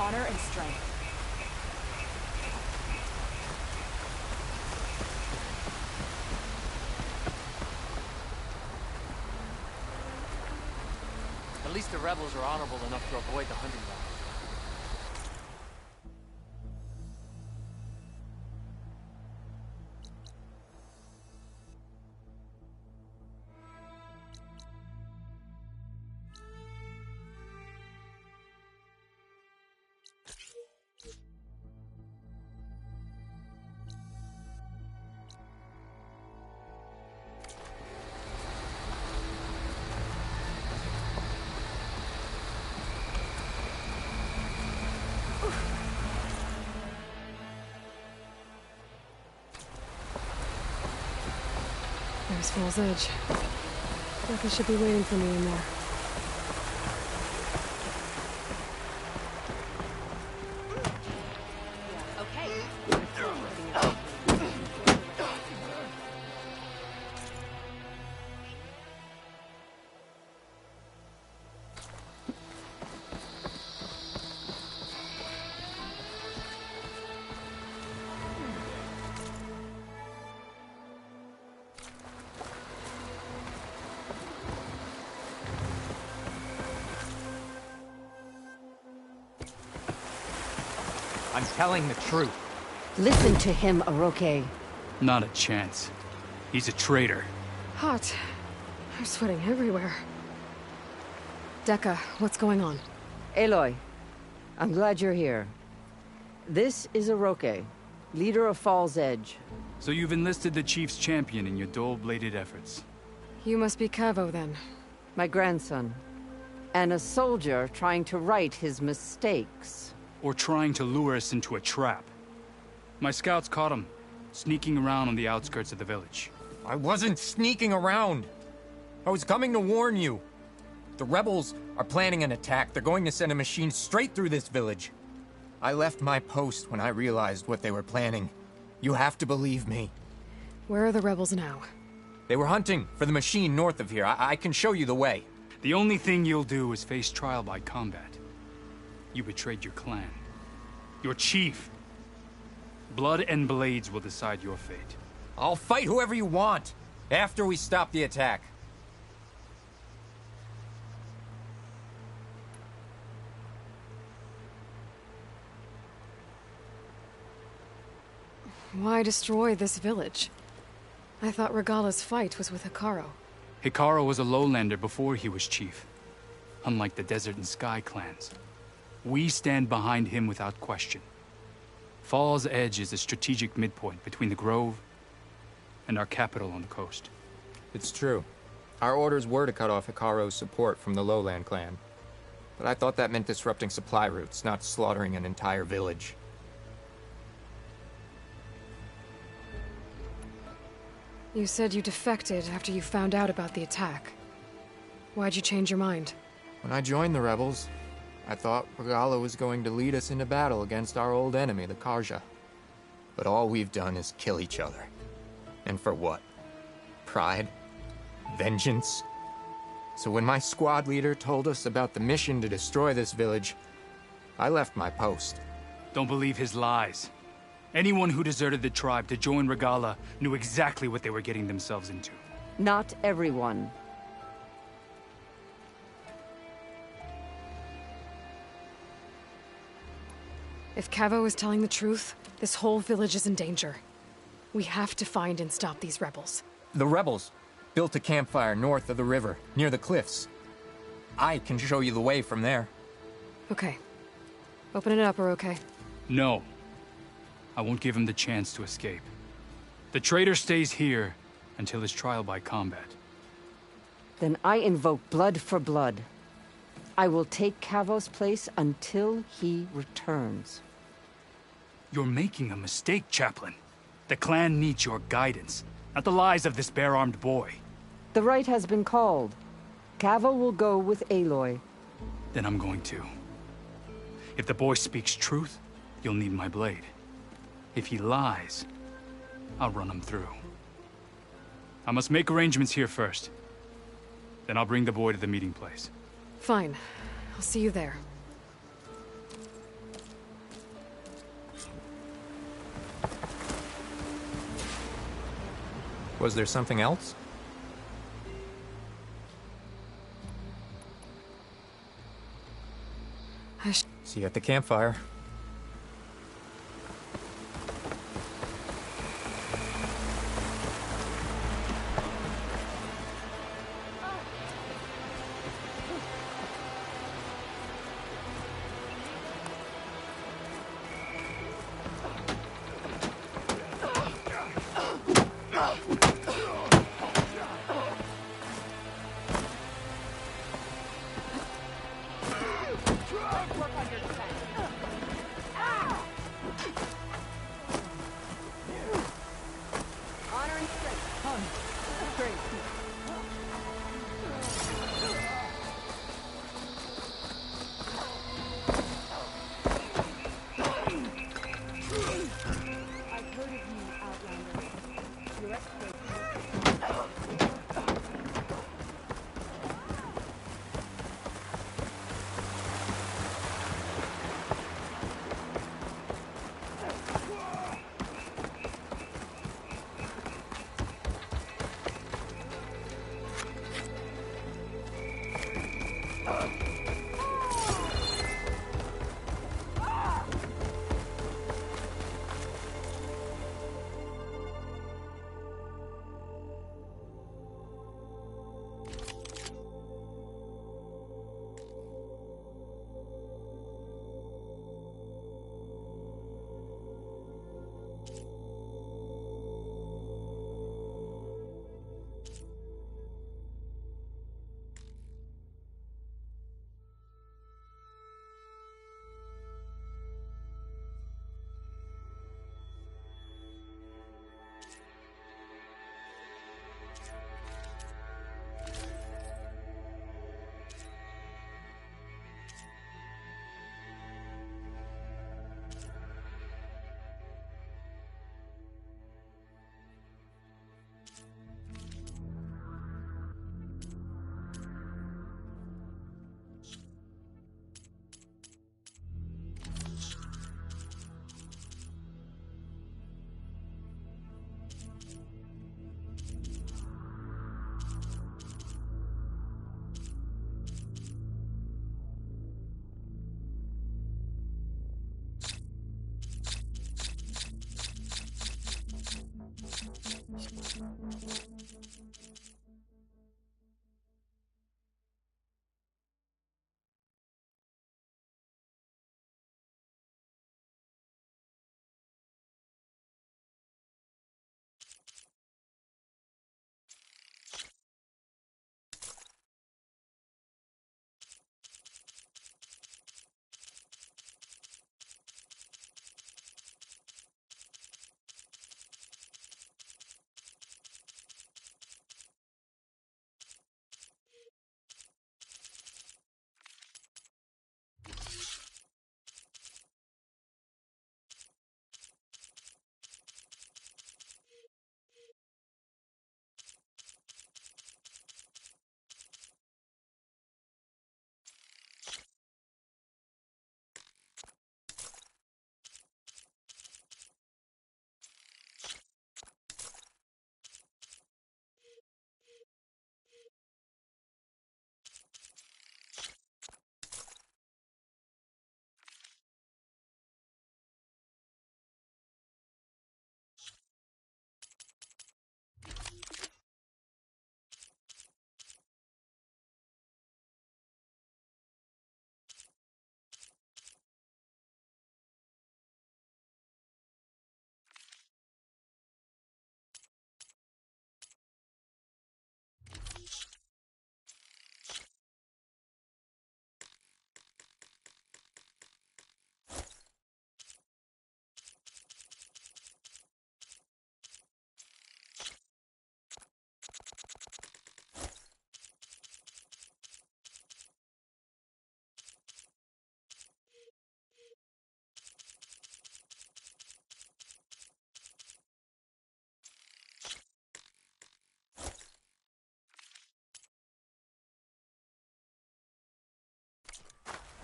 honor and strength. At least the rebels are honorable enough to avoid the hunting ground. There's Falls Edge. Becca should be waiting for me in there. I'm telling the truth. Listen to him, Oroke. Not a chance. He's a traitor. Hot. I'm sweating everywhere. Dekka, what's going on? Aloy, I'm glad you're here. This is Oroke, leader of Falls Edge. So you've enlisted the Chief's champion in your dull-bladed efforts. You must be Cavo, then. My grandson. And a soldier trying to right his mistakes. Or trying to lure us into a trap. My scouts caught him, sneaking around on the outskirts of the village. I wasn't sneaking around. I was coming to warn you. The rebels are planning an attack. They're going to send a machine straight through this village. I left my post when I realized what they were planning. You have to believe me. Where are the rebels now? They were hunting for the machine north of here. I can show you the way. The only thing you'll do is face trial by combat. You betrayed your clan. Your chief. Blood and blades will decide your fate. I'll fight whoever you want, after we stop the attack. Why destroy this village? I thought Regala's fight was with Hikaru. Hikaru was a lowlander before he was chief. Unlike the Desert and Sky clans. We stand behind him without question. Falls Edge is a strategic midpoint between the Grove and our capital on the coast. It's true. Our orders were to cut off Hikaru's support from the Lowland clan. But I thought that meant disrupting supply routes, not slaughtering an entire village. You said you defected after you found out about the attack. Why'd you change your mind? When I joined the rebels, I thought Regala was going to lead us into battle against our old enemy, the Karja. But all we've done is kill each other. And for what? Pride? Vengeance? So when my squad leader told us about the mission to destroy this village, I left my post. Don't believe his lies. Anyone who deserted the tribe to join Regala knew exactly what they were getting themselves into. Not everyone. If Cavo is telling the truth, this whole village is in danger. We have to find and stop these rebels. The rebels built a campfire north of the river, near the cliffs. I can show you the way from there. Okay. Open it up, Oroke. No. I won't give him the chance to escape. The traitor stays here until his trial by combat. Then I invoke blood for blood. I will take Cavo's place until he returns. You're making a mistake, Chaplain. The clan needs your guidance, not the lies of this bare-armed boy. The right has been called. Cavo will go with Aloy. Then I'm going to. If the boy speaks truth, you'll need my blade. If he lies, I'll run him through. I must make arrangements here first. Then I'll bring the boy to the meeting place. Fine. I'll see you there. Was there something else? See you at the campfire.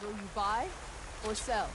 Will you buy or sell?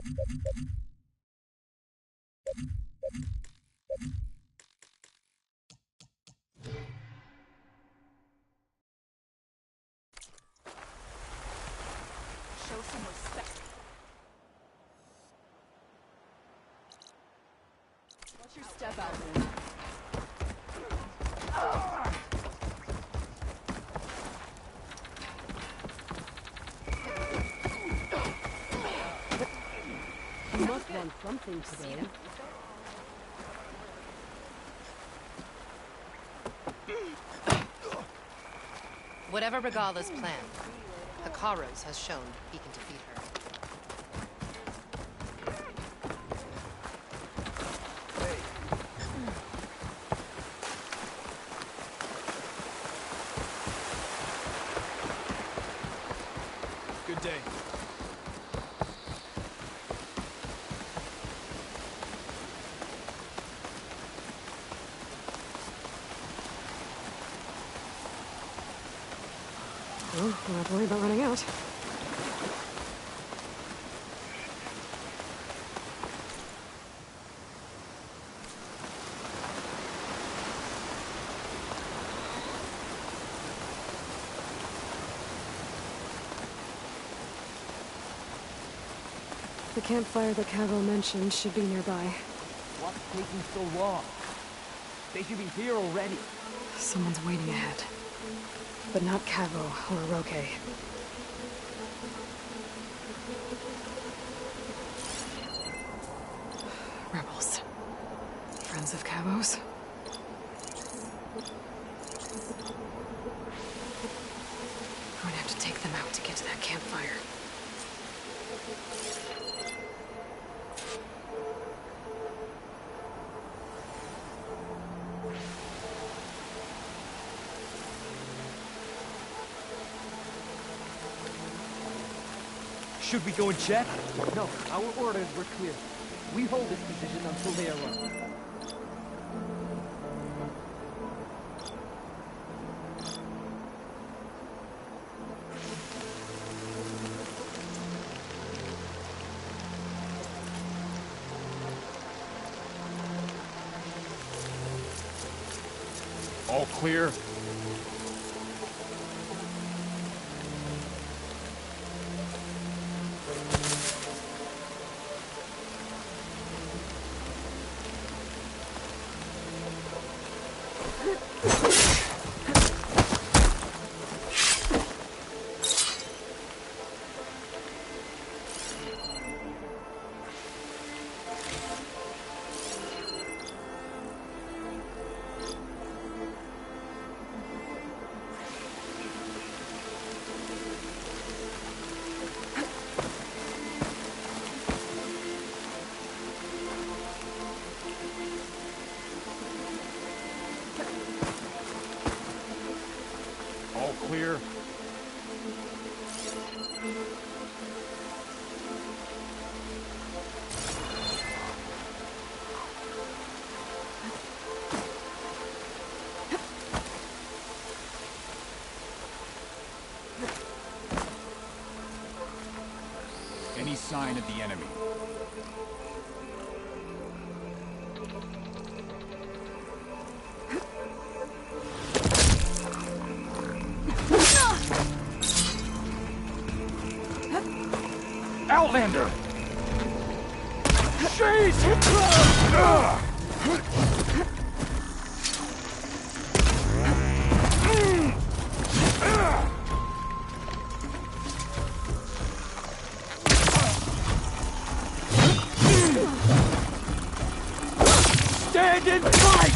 Show some respect. What's your step out there? You must want something today. Whatever Regala's plan, Hikaru's has shown he can defeat her. Good day. Well, don't have to worry about running out. The campfire that Cavo mentioned should be nearby. What's taking so long? They should be here already. Someone's waiting ahead. But not Cavo or Roque. Rebels. Friends of Cavo's. I'm gonna have to take them out to get to that campfire. Should we go and check? No, our orders were clear. We hold this position until they arrive. All clear? All clear? Any sign of the enemy? Outlander! Stand and fight!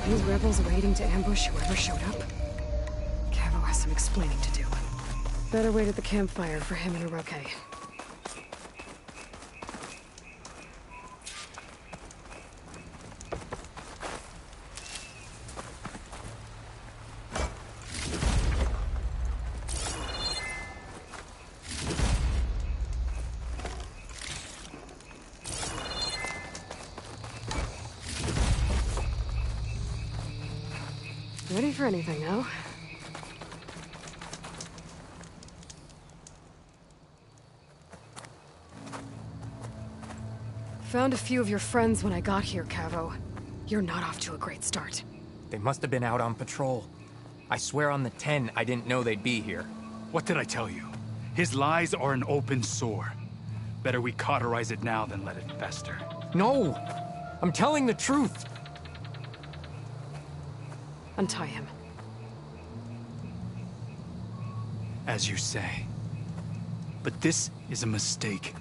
These rebels waiting to ambush whoever showed up? Cavo has some explaining to do. Better wait at the campfire for him and Roque. Ready for anything, huh? Found a few of your friends when I got here, Cavo. You're not off to a great start. They must have been out on patrol. I swear on the 10, I didn't know they'd be here. What did I tell you? His lies are an open sore. Better we cauterize it now than let it fester. No! I'm telling the truth! Untie him. As you say. But this is a mistake.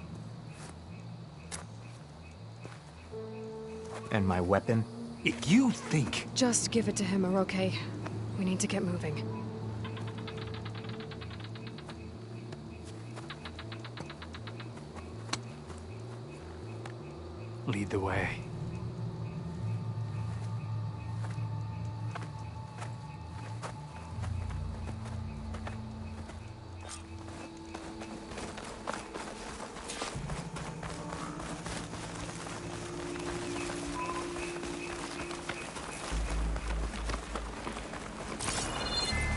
And my weapon? If you think... Just give it to him, Oroke. We need to get moving. Lead the way.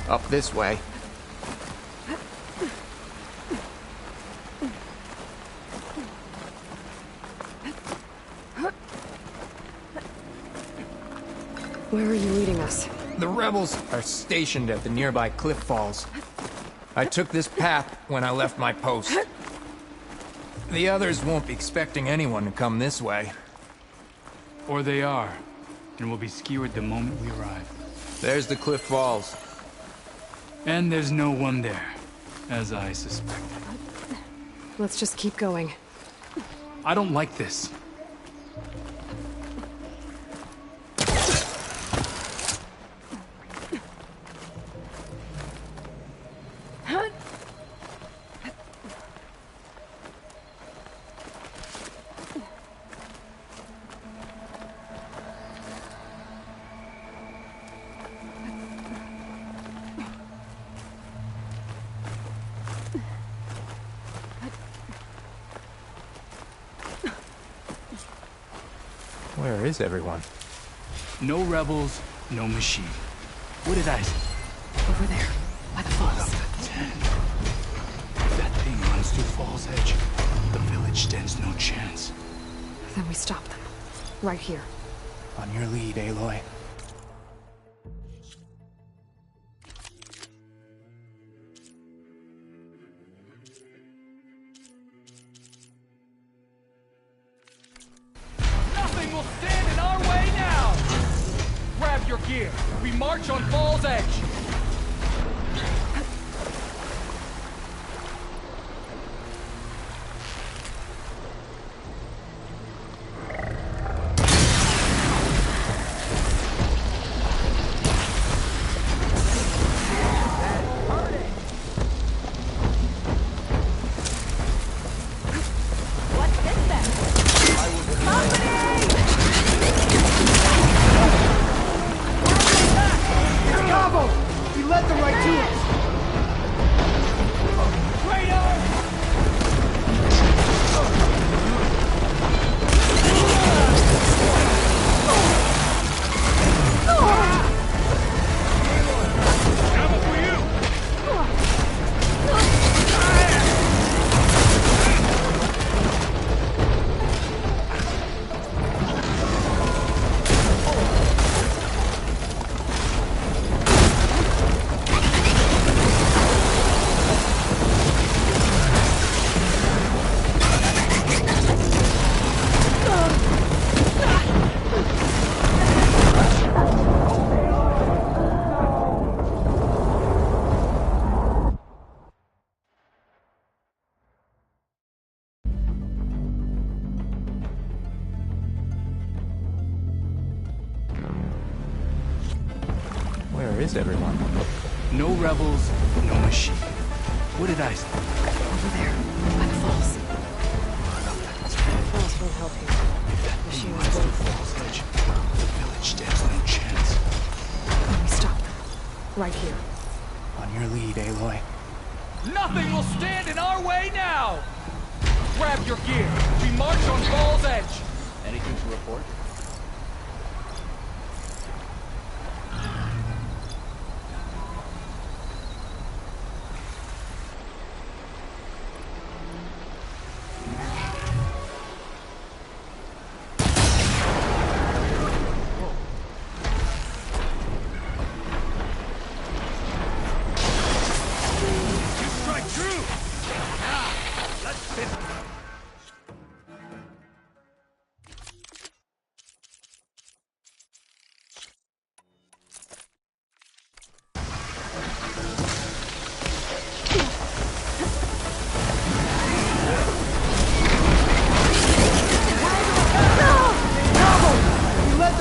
Up this way. Where are you leading us? The rebels are stationed at the nearby cliff falls. I took this path when I left my post. The others won't be expecting anyone to come this way. Or they are, and will be skewered the moment we arrive. There's the cliff falls. And there's no one there, as I suspected. Let's just keep going. I don't like this. Where is everyone? No rebels, no machine. What did I say? Over there, by the falls. That thing runs through Fall's Edge. The village stands no chance. Then we stop them. Right here. On your lead, Aloy. Nothing will stand in our way now! Grab your gear. We march on Fall's Edge. Where is everyone? No rebels, no machine. What did I say? Over there, by the falls. Falls will help you. If that thing runs through Fall's Edge, the village stands no chance. Then we stop them. Right here. On your lead, Aloy. Nothing will stand in our way now! Grab your gear. We march on Fall's Edge. Anything to report?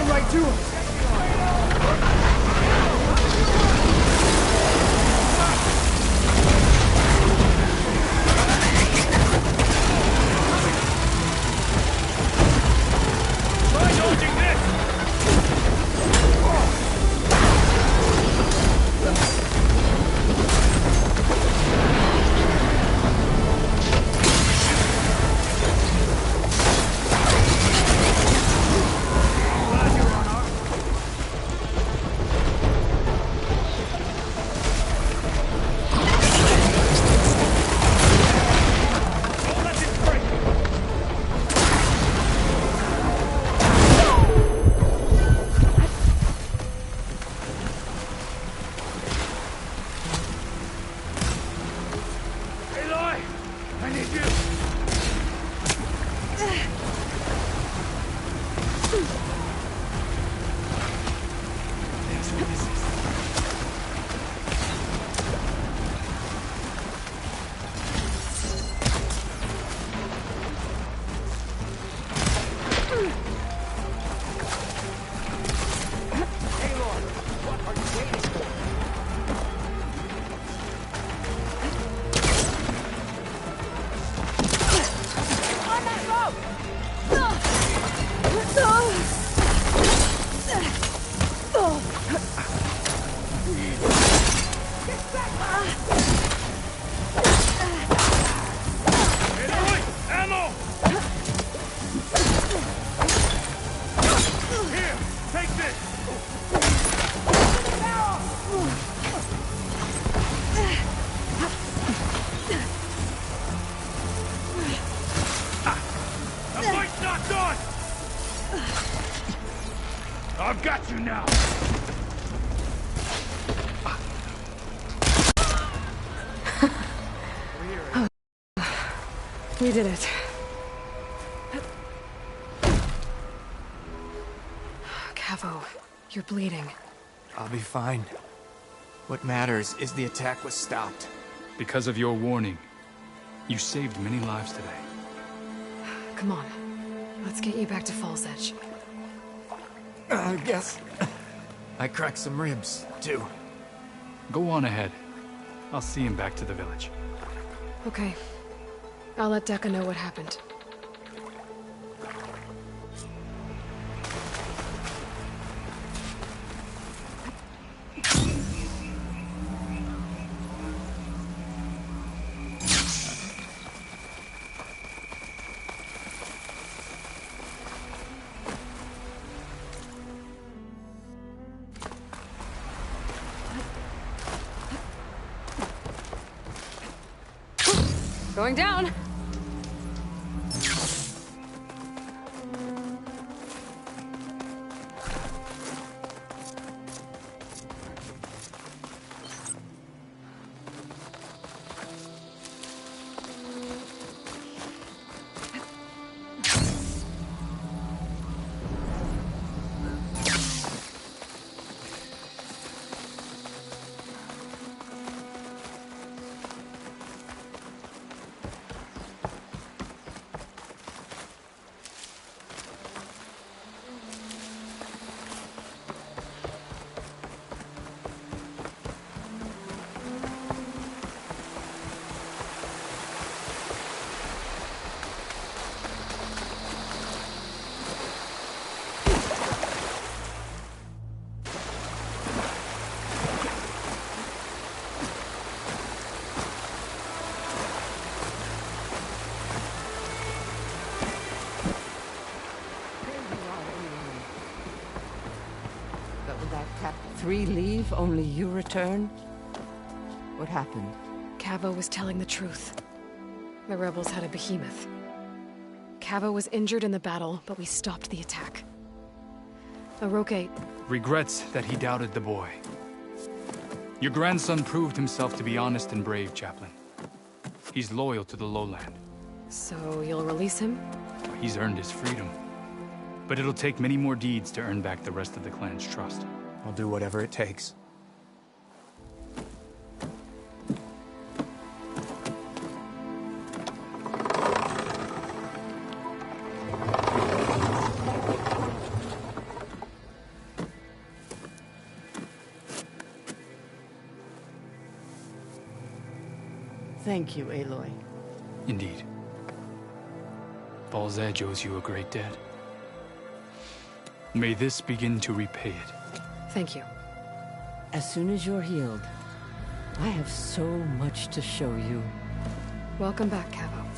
right to us! Try dodging this! I've got you now! We did it. Cavo, you're bleeding. I'll be fine. What matters is the attack was stopped. Because of your warning, you saved many lives today. Come on. Let's get you back to Falls Edge. I guess I cracked some ribs, too. Go on ahead. I'll see him back to the village. Okay. I'll let Decca know what happened. Going down! Three leave, only you return? What happened? Cavo was telling the truth. The rebels had a behemoth. Cavo was injured in the battle, but we stopped the attack. Oroke regrets that he doubted the boy. Your grandson proved himself to be honest and brave, Chaplain. He's loyal to the lowland. So you'll release him? He's earned his freedom. But it'll take many more deeds to earn back the rest of the clan's trust. I'll do whatever it takes. Thank you, Aloy. Indeed. Falls Edge owes you a great debt. May this begin to repay it. Thank you. As soon as you're healed, I have so much to show you. Welcome back, Cavo.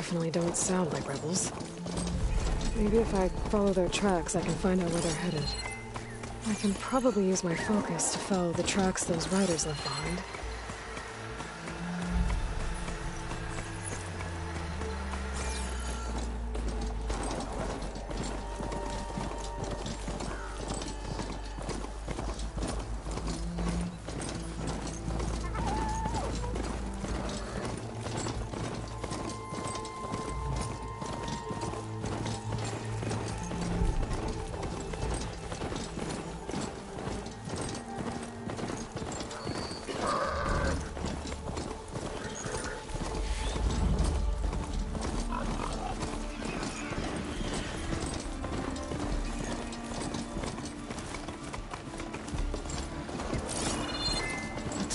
definitely don't sound like rebels. Maybe if I follow their tracks, I can find out where they're headed. I can probably use my focus to follow the tracks those riders left behind.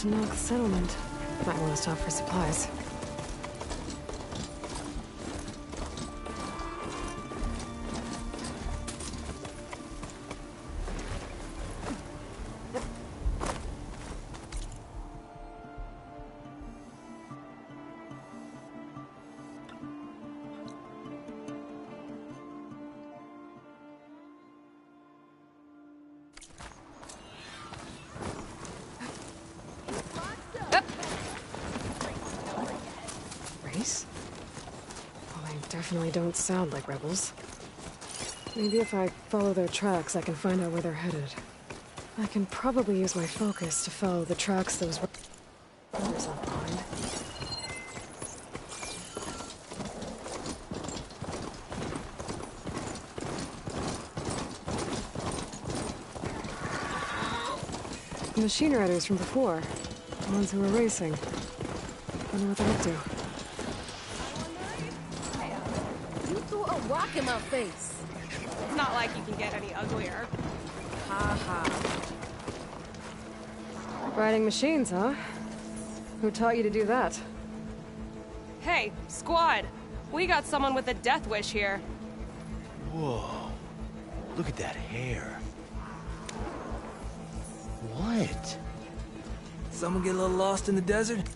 Knock settlement. Might want to stop for supplies. Definitely don't sound like rebels. Maybe if I follow their tracks, I can find out where they're headed. I can probably use my focus to follow the tracks those riders left behind. The machine riders from before. The ones who were racing. Wonder what they're up to. Rock in my face. It's not like you can get any uglier. Ha ha. Riding machines, huh? Who taught you to do that? Hey, squad! We got someone with a death wish here. Whoa. Look at that hair. What? Someone get a little lost in the desert?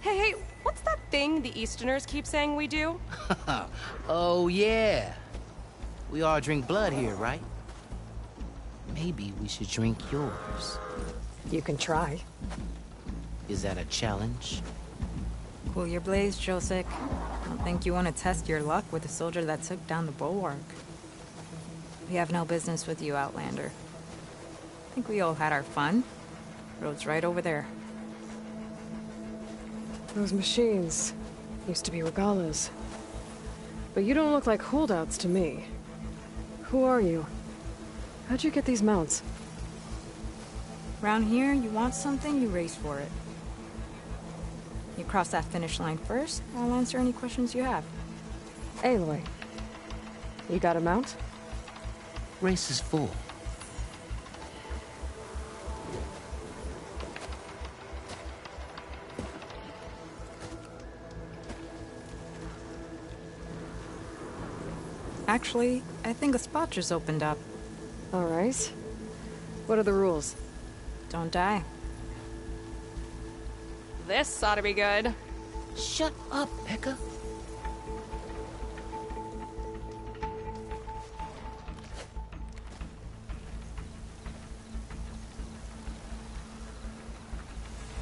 Hey, what's that thing the Easterners keep saying we do? Oh, yeah. We all drink blood here, right? Maybe we should drink yours. You can try. Is that a challenge? Cool your blaze, Josek. I don't think you want to test your luck with a soldier that took down the bulwark. We have no business with you, Outlander. I think we all had our fun. Road's right over there. Those machines used to be Regalla's. But you don't look like holdouts to me. Who are you? How'd you get these mounts? Around here, you want something, you race for it. You cross that finish line first, I'll answer any questions you have. Aloy, you got a mount? Race is full. Actually, I think a spot just opened up. All right. What are the rules? Don't die. This ought to be good. Shut up, Pekka.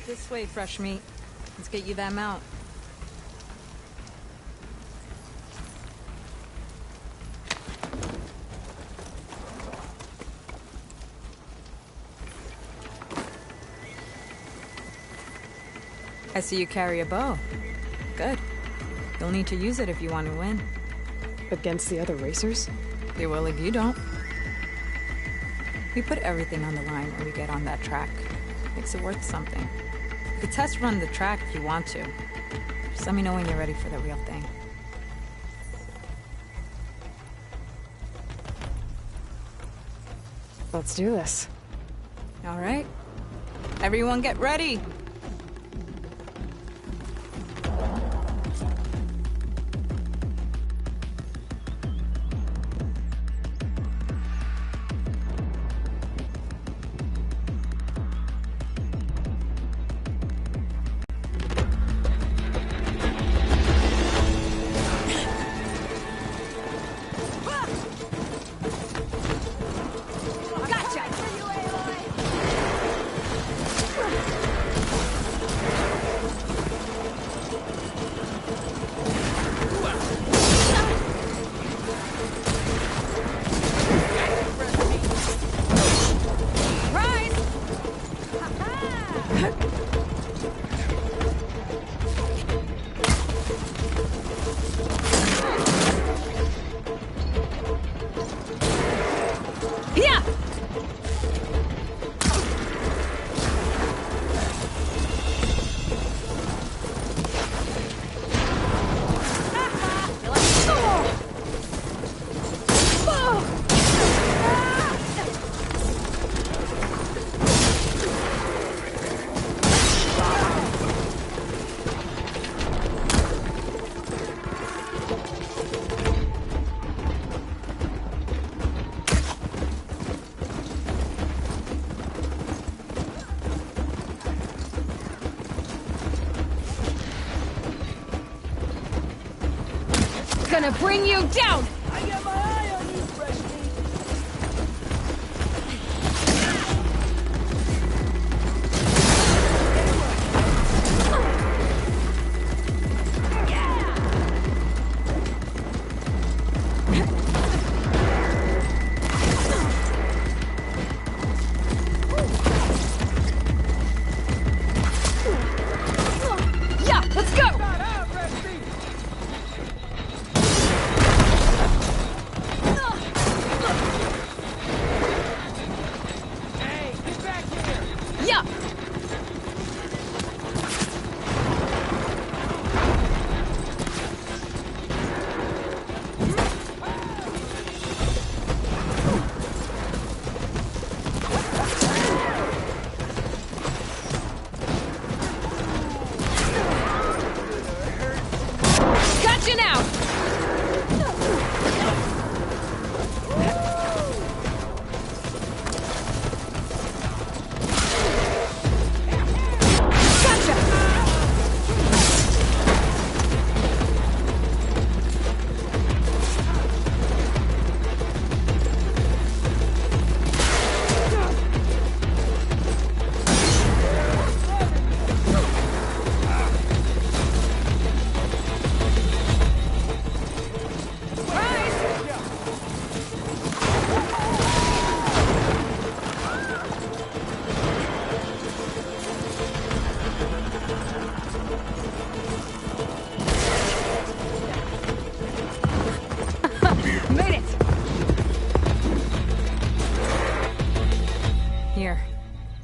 This way, fresh meat. Let's get you that mount. I see you carry a bow. Good. You'll need to use it if you want to win. Against the other racers? They will if you don't. We put everything on the line when we get on that track. Makes it worth something. You can test run the track if you want to. Just let me know when you're ready for the real thing. Let's do this. All right. Everyone get ready. Gonna bring you down! I got my eye on you, fresh Yeah, let's go!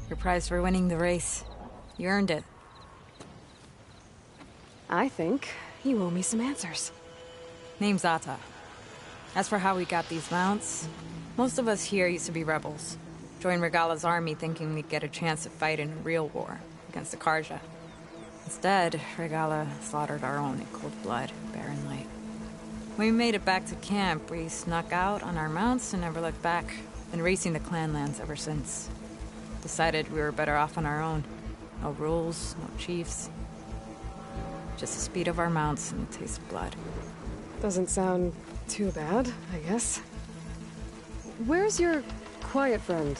Your prize for winning the race. You earned it. I think you owe me some answers. Name's Ata. As for how we got these mounts, most of us here used to be rebels. Joined Regala's army thinking we'd get a chance to fight in a real war against the Karja. Instead, Regala slaughtered our own in cold blood, barren light. When we made it back to camp, we snuck out on our mounts and never looked back. Been racing the clan lands ever since. Decided we were better off on our own. No rules, no chiefs. Just the speed of our mounts and the taste of blood. Doesn't sound too bad, I guess. Where's your quiet friend?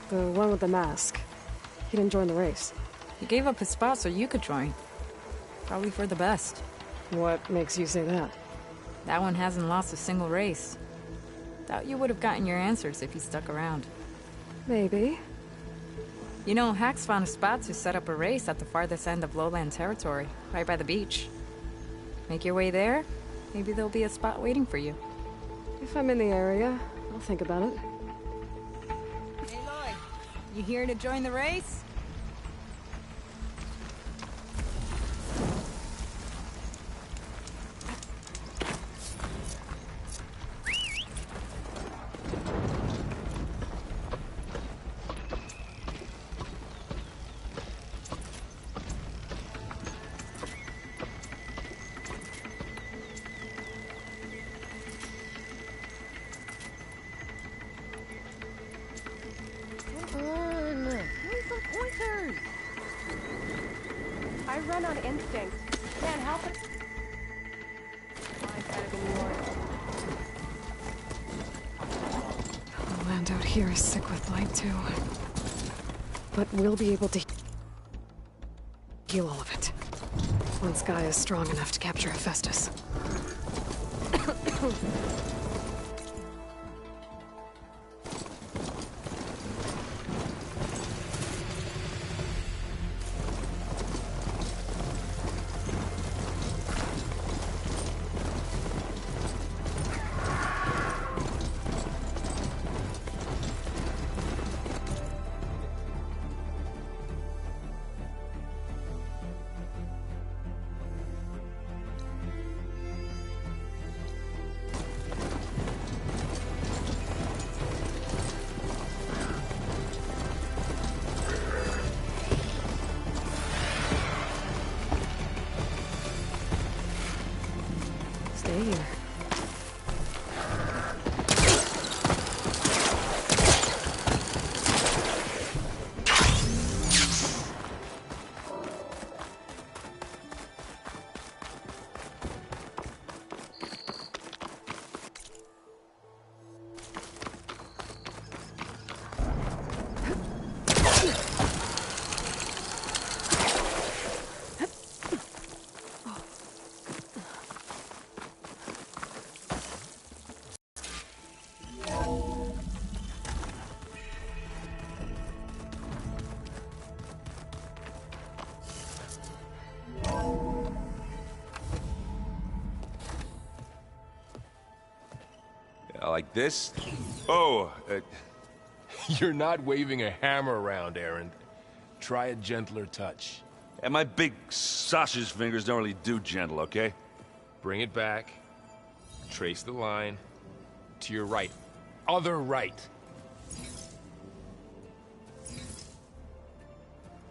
The one with the mask. He didn't join the race. He gave up his spot so you could join. Probably for the best. What makes you say that? That one hasn't lost a single race. Doubt you would have gotten your answers if you stuck around. Maybe. You know, Hax found a spot to set up a race at the farthest end of lowland territory, right by the beach. Make your way there, maybe there'll be a spot waiting for you. If I'm in the area, I'll think about it. Aloy, you here to join the race? I run on instinct. Can't help it. Mine's better than yours. The land out here is sick with blight too. But we'll be able to heal all of it. Once Gaia is strong enough to capture Hephaestus. Stay here. Like this? Oh, you're not waving a hammer around, Aaron. Try a gentler touch. And my big sausage fingers don't really do gentle, okay? Bring it back. Trace the line. To your right. Other right.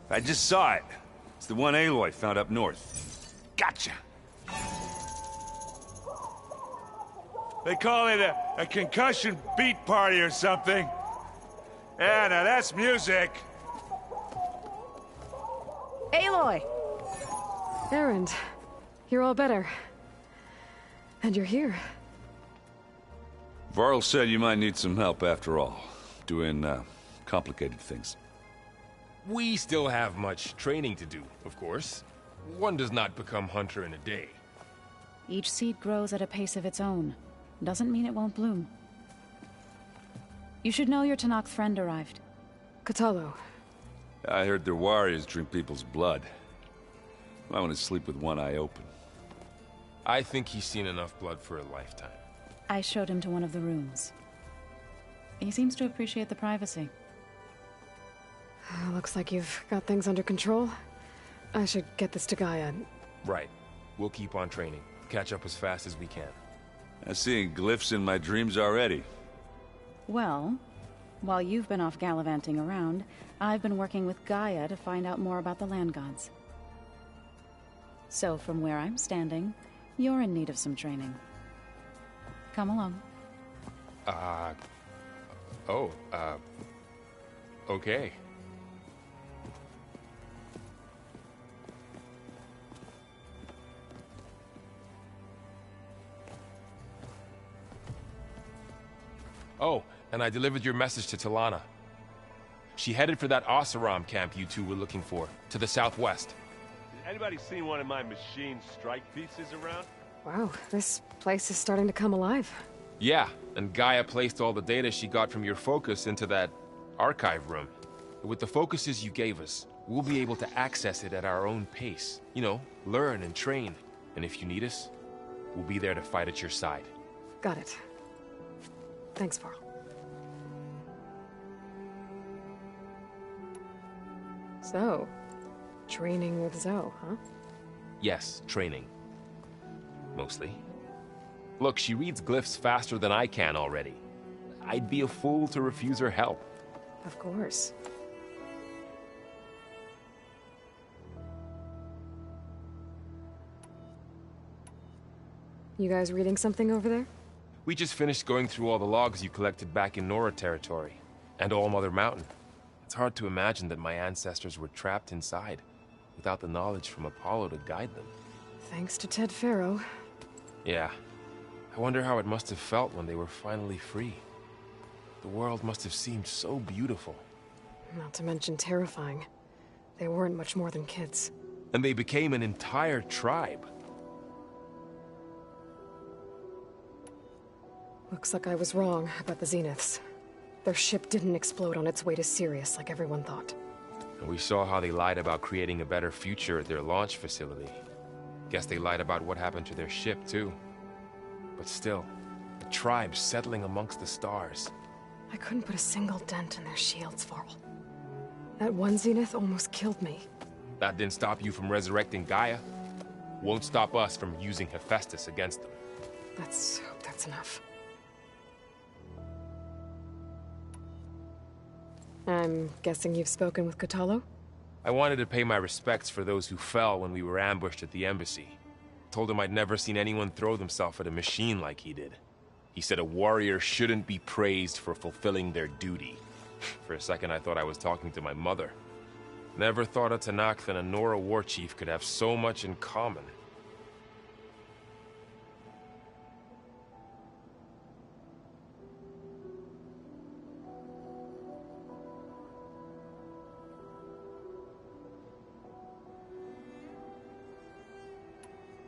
I just saw it. It's the one Aloy found up north. Gotcha! They call it a concussion beat party or something. Yeah, now that's music. Aloy! Aaron, you're all better. And you're here. Varl said you might need some help after all. Doing, complicated things. We still have much training to do, of course. One does not become hunter in a day. Each seed grows at a pace of its own. Doesn't mean it won't bloom. You should know your Tanakh friend arrived. Katalo. I heard their warriors drink people's blood. I want to sleep with one eye open. I think he's seen enough blood for a lifetime. I showed him to one of the rooms. He seems to appreciate the privacy. Looks like you've got things under control. I should get this to Gaia. Right. We'll keep on training. Catch up as fast as we can. I'm seeing glyphs in my dreams already. Well, while you've been off gallivanting around, I've been working with Gaia to find out more about the land gods. So from where I'm standing, you're in need of some training. Come along. Okay. Oh, and I delivered your message to Talana. She headed for that Oseram camp you two were looking for, to the southwest. Anybody seen one of my machine strike pieces around? Wow, this place is starting to come alive. Yeah, and Gaia placed all the data she got from your focus into that archive room. With the focuses you gave us, we'll be able to access it at our own pace. You know, learn and train. And if you need us, we'll be there to fight at your side. Got it. Thanks, Varl. So, training with Zoe, huh? Yes, training. Mostly. Look, she reads glyphs faster than I can already. I'd be a fool to refuse her help. Of course. You guys reading something over there? We just finished going through all the logs you collected back in Nora territory, and All Mother Mountain. It's hard to imagine that my ancestors were trapped inside, without the knowledge from Apollo to guide them. Thanks to Ted Faro. Yeah. I wonder how it must have felt when they were finally free. The world must have seemed so beautiful. Not to mention terrifying. They weren't much more than kids. And they became an entire tribe. Looks like I was wrong about the Zeniths. Their ship didn't explode on its way to Sirius like everyone thought. And we saw how they lied about creating a better future at their launch facility. Guess they lied about what happened to their ship, too. But still, a tribe settling amongst the stars. I couldn't put a single dent in their shields, Varl. That one Zenith almost killed me. That didn't stop you from resurrecting Gaia. Won't stop us from using Hephaestus against them. Let's hope that's enough. I'm guessing you've spoken with Kotallo? I wanted to pay my respects for those who fell when we were ambushed at the embassy. Told him I'd never seen anyone throw themselves at a machine like he did. He said a warrior shouldn't be praised for fulfilling their duty. For a second I thought I was talking to my mother. Never thought a Tanakh and a Nora war chief could have so much in common.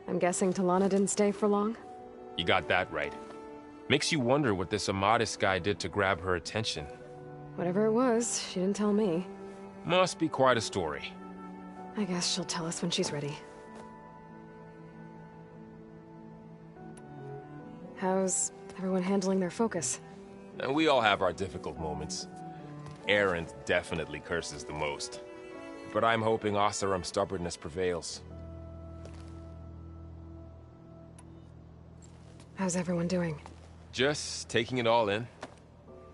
I'm guessing Talana didn't stay for long? You got that right. Makes you wonder what this Amadis guy did to grab her attention. Whatever it was, she didn't tell me. Must be quite a story. I guess she'll tell us when she's ready. How's everyone handling their focus? And we all have our difficult moments. Erend definitely curses the most. But I'm hoping Oseram's stubbornness prevails. How's everyone doing? Just taking it all in.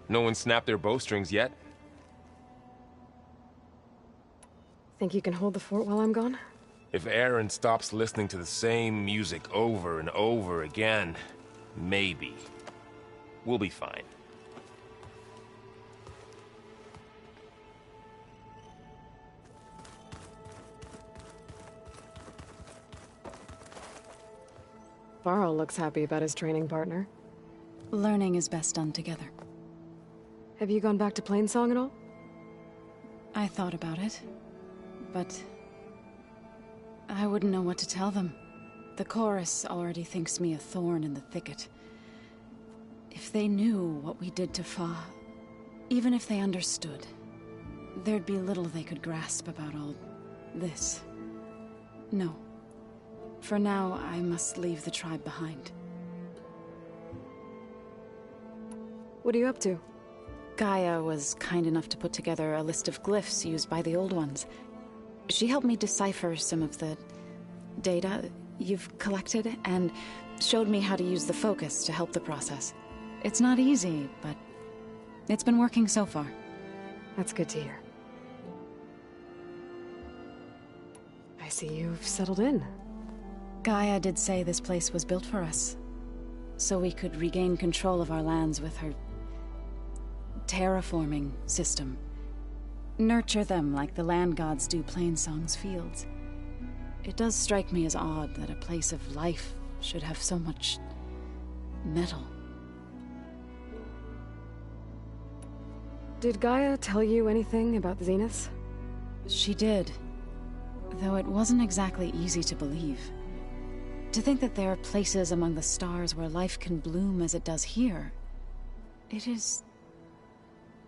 No one snapped their bowstrings yet. Think you can hold the fort while I'm gone? If Erend stops listening to the same music over and over again, maybe. We'll be fine. Varl looks happy about his training partner. Learning is best done together. Have you gone back to Plainsong at all? I thought about it, but I wouldn't know what to tell them. The chorus already thinks me a thorn in the thicket. If they knew what we did to Fa, even if they understood, there'd be little they could grasp about all this. No. For now, I must leave the tribe behind. What are you up to? Gaia was kind enough to put together a list of glyphs used by the Old Ones. She helped me decipher some of the data you've collected, and showed me how to use the focus to help the process. It's not easy, but it's been working so far. That's good to hear. I see you've settled in. Gaia did say this place was built for us, so we could regain control of our lands with her terraforming system. Nurture them like the land gods do Plainsong's fields. It does strike me as odd that a place of life should have so much metal. Did Gaia tell you anything about the Zeniths? She did, though it wasn't exactly easy to believe. To think that there are places among the stars where life can bloom as it does here, it is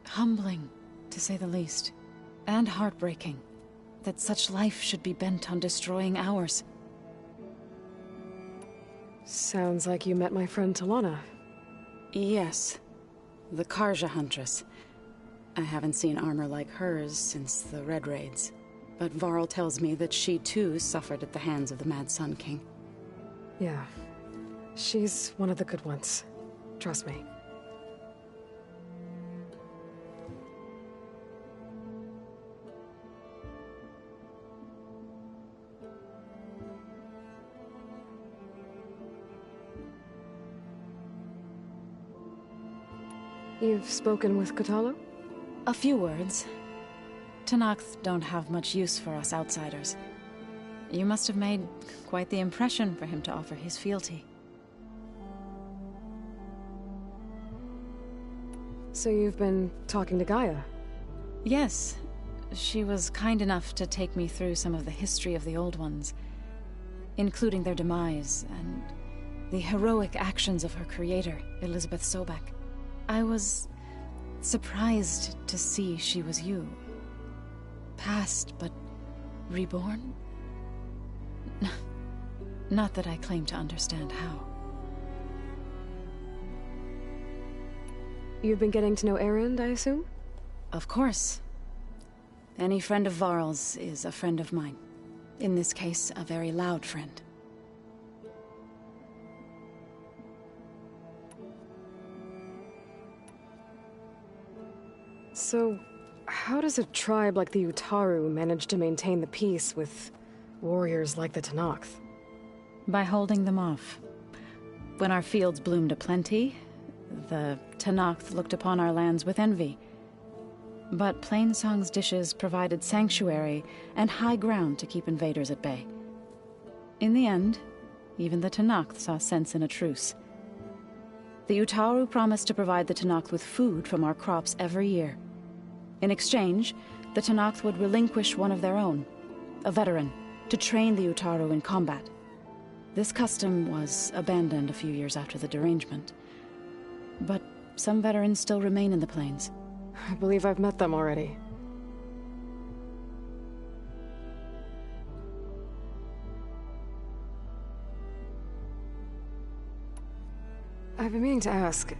humbling, to say the least, and heartbreaking that such life should be bent on destroying ours. Sounds like you met my friend Talana. Yes, the Karja Huntress. I haven't seen armor like hers since the Red Raids, but Varl tells me that she too suffered at the hands of the Mad Sun King. Yeah, she's one of the good ones. Trust me. You've spoken with Kotallo? A few words. Tenakth don't have much use for us outsiders. You must have made quite the impression for him to offer his fealty. So you've been talking to Gaia? Yes. She was kind enough to take me through some of the history of the Old Ones, including their demise and the heroic actions of her creator, Elizabeth Sobek. I was surprised to see she was you. Past, but reborn? Not that I claim to understand how. You've been getting to know Erend, I assume? Of course. Any friend of Varl's is a friend of mine. In this case, a very loud friend. So, how does a tribe like the Utaru manage to maintain the peace with warriors like the Tenakth? By holding them off. When our fields bloomed aplenty, the Tenakth looked upon our lands with envy. But Plainsong's dishes provided sanctuary and high ground to keep invaders at bay. In the end, even the Tenakth saw sense in a truce. The Utaru promised to provide the Tenakth with food from our crops every year. In exchange, the Tenakth would relinquish one of their own, a veteran, to train the Utaru in combat. This custom was abandoned a few years after the derangement. But some veterans still remain in the plains. I believe I've met them already. I've been meaning to ask,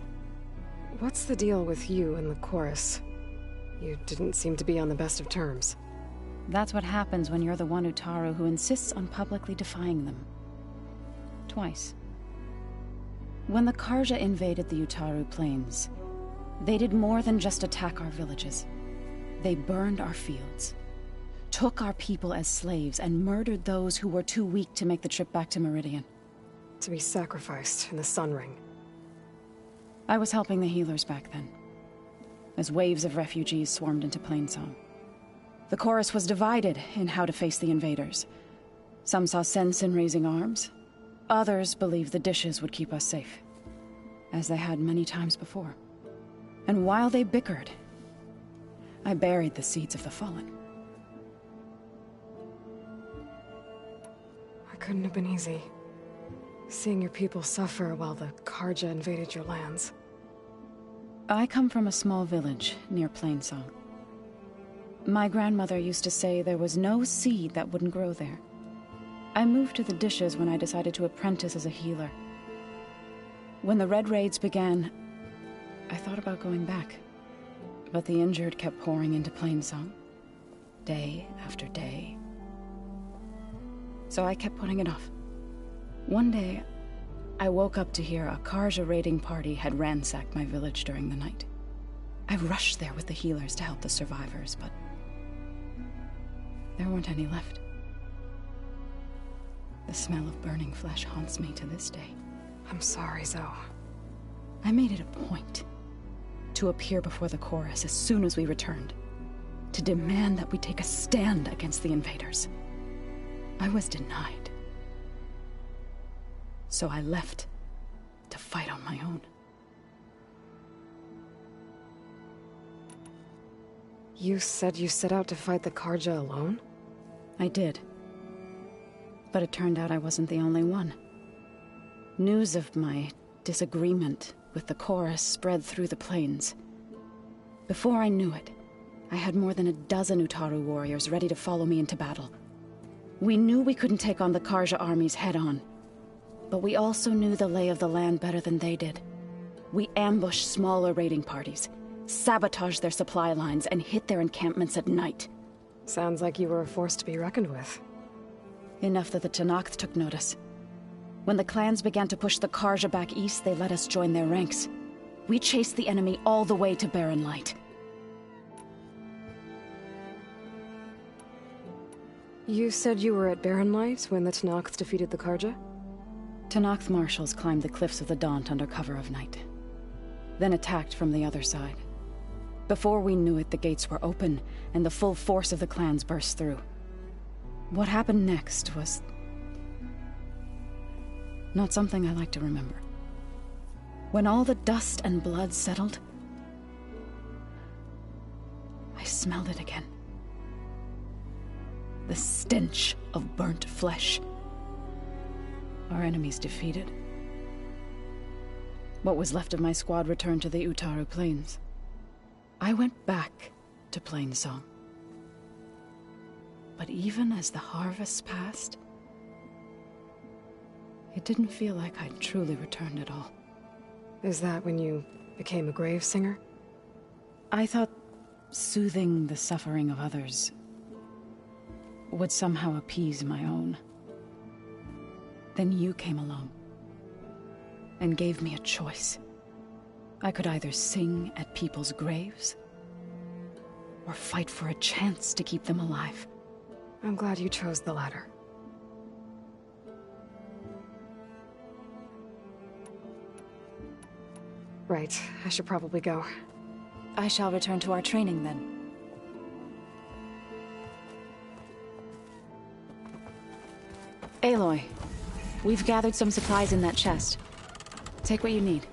what's the deal with you and the chorus? You didn't seem to be on the best of terms. That's what happens when you're the one Utaru who insists on publicly defying them. Twice. When the Karja invaded the Utaru plains, they did more than just attack our villages. They burned our fields, took our people as slaves, and murdered those who were too weak to make the trip back to Meridian. To be sacrificed in the Sun Ring. I was helping the healers back then, as waves of refugees swarmed into Plainsong. The chorus was divided in how to face the invaders. Some saw sense in raising arms. Others believed the dishes would keep us safe, as they had many times before. And while they bickered, I buried the seeds of the fallen. It couldn't have been easy. Seeing your people suffer while the Karja invaded your lands. I come from a small village near Plainsong. My grandmother used to say there was no seed that wouldn't grow there. I moved to the dishes when I decided to apprentice as a healer. When the Red Raids began, I thought about going back. But the injured kept pouring into Plainsong, day after day. So I kept putting it off. One day, I woke up to hear a Karja raiding party had ransacked my village during the night. I rushed there with the healers to help the survivors, but there weren't any left. The smell of burning flesh haunts me to this day. I'm sorry, Zoe. I made it a point to appear before the chorus as soon as we returned, to demand that we take a stand against the invaders. I was denied. So I left to fight on my own. You said you set out to fight the Karja alone? I did. But it turned out I wasn't the only one. News of my disagreement with the chorus spread through the plains. Before I knew it, I had more than a dozen Utaru warriors ready to follow me into battle. We knew we couldn't take on the Karja armies head-on, but we also knew the lay of the land better than they did. We ambushed smaller raiding parties, sabotaged their supply lines, and hit their encampments at night. Sounds like you were a force to be reckoned with. Enough that the Tenakth took notice. When the clans began to push the Karja back east, they let us join their ranks. We chased the enemy all the way to Barren Light. You said you were at Barren Light when the Tenakth defeated the Karja? Tenakth marshals climbed the cliffs of the Daunt under cover of night, then attacked from the other side. Before we knew it, the gates were open, and the full force of the clans burst through. What happened next was not something I like to remember. When all the dust and blood settled, I smelled it again. The stench of burnt flesh. Our enemies defeated. What was left of my squad returned to the Utaru Plains. I went back to Plainsong. But even as the harvest passed, it didn't feel like I'd truly returned at all. Is that when you became a grave singer? I thought soothing the suffering of others would somehow appease my own. Then you came along and gave me a choice. I could either sing at people's graves or fight for a chance to keep them alive. I'm glad you chose the latter. Right, I should probably go. I shall return to our training then. Aloy, we've gathered some supplies in that chest. Take what you need.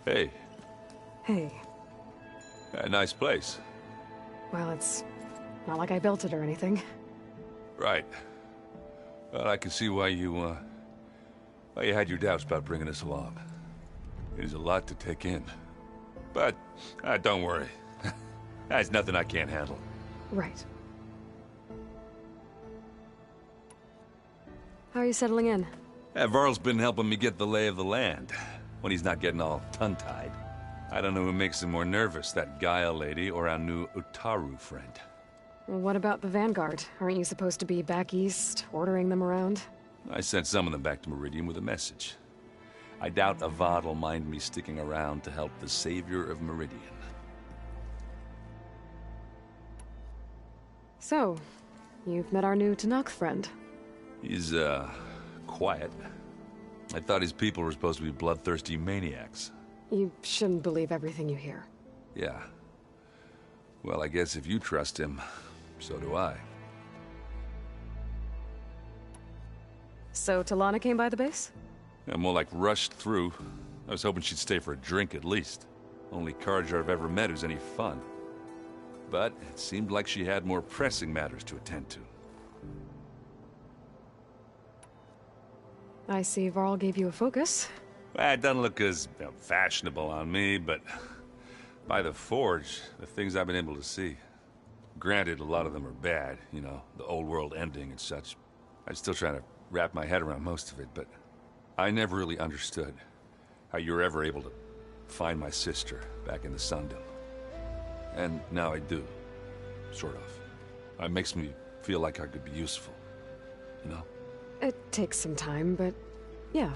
Hey. Hey. A nice place. Well, it's not like I built it or anything. Right. Well, I can see why you had your doubts about bringing us along. It is a lot to take in. But, don't worry. That's nothing I can't handle. Right. How are you settling in? Varl's been helping me get the lay of the land, when he's not getting all tongue-tied. I don't know who makes him more nervous, that Gaia lady or our new Utaru friend. Well, what about the Vanguard? Aren't you supposed to be back east, ordering them around? I sent some of them back to Meridian with a message. I doubt Avad will mind me sticking around to help the savior of Meridian. So, you've met our new Tenakth friend. He's, quiet. I thought his people were supposed to be bloodthirsty maniacs. You shouldn't believe everything you hear. Yeah. Well, I guess if you trust him, so do I. So, Talana came by the base? Yeah, more like rushed through. I was hoping she'd stay for a drink at least. Only Karja I've ever met who's any fun. But it seemed like she had more pressing matters to attend to. I see Varl gave you a focus. Well, it doesn't look as fashionable on me, but by the Forge, the things I've been able to see. Granted, a lot of them are bad, the old world ending and such. I'm still trying to wrap my head around most of it, but I never really understood how you were ever able to find my sister back in the Sundom. And now I do. Sort of. It makes me feel like I could be useful. You know? It takes some time, but yeah.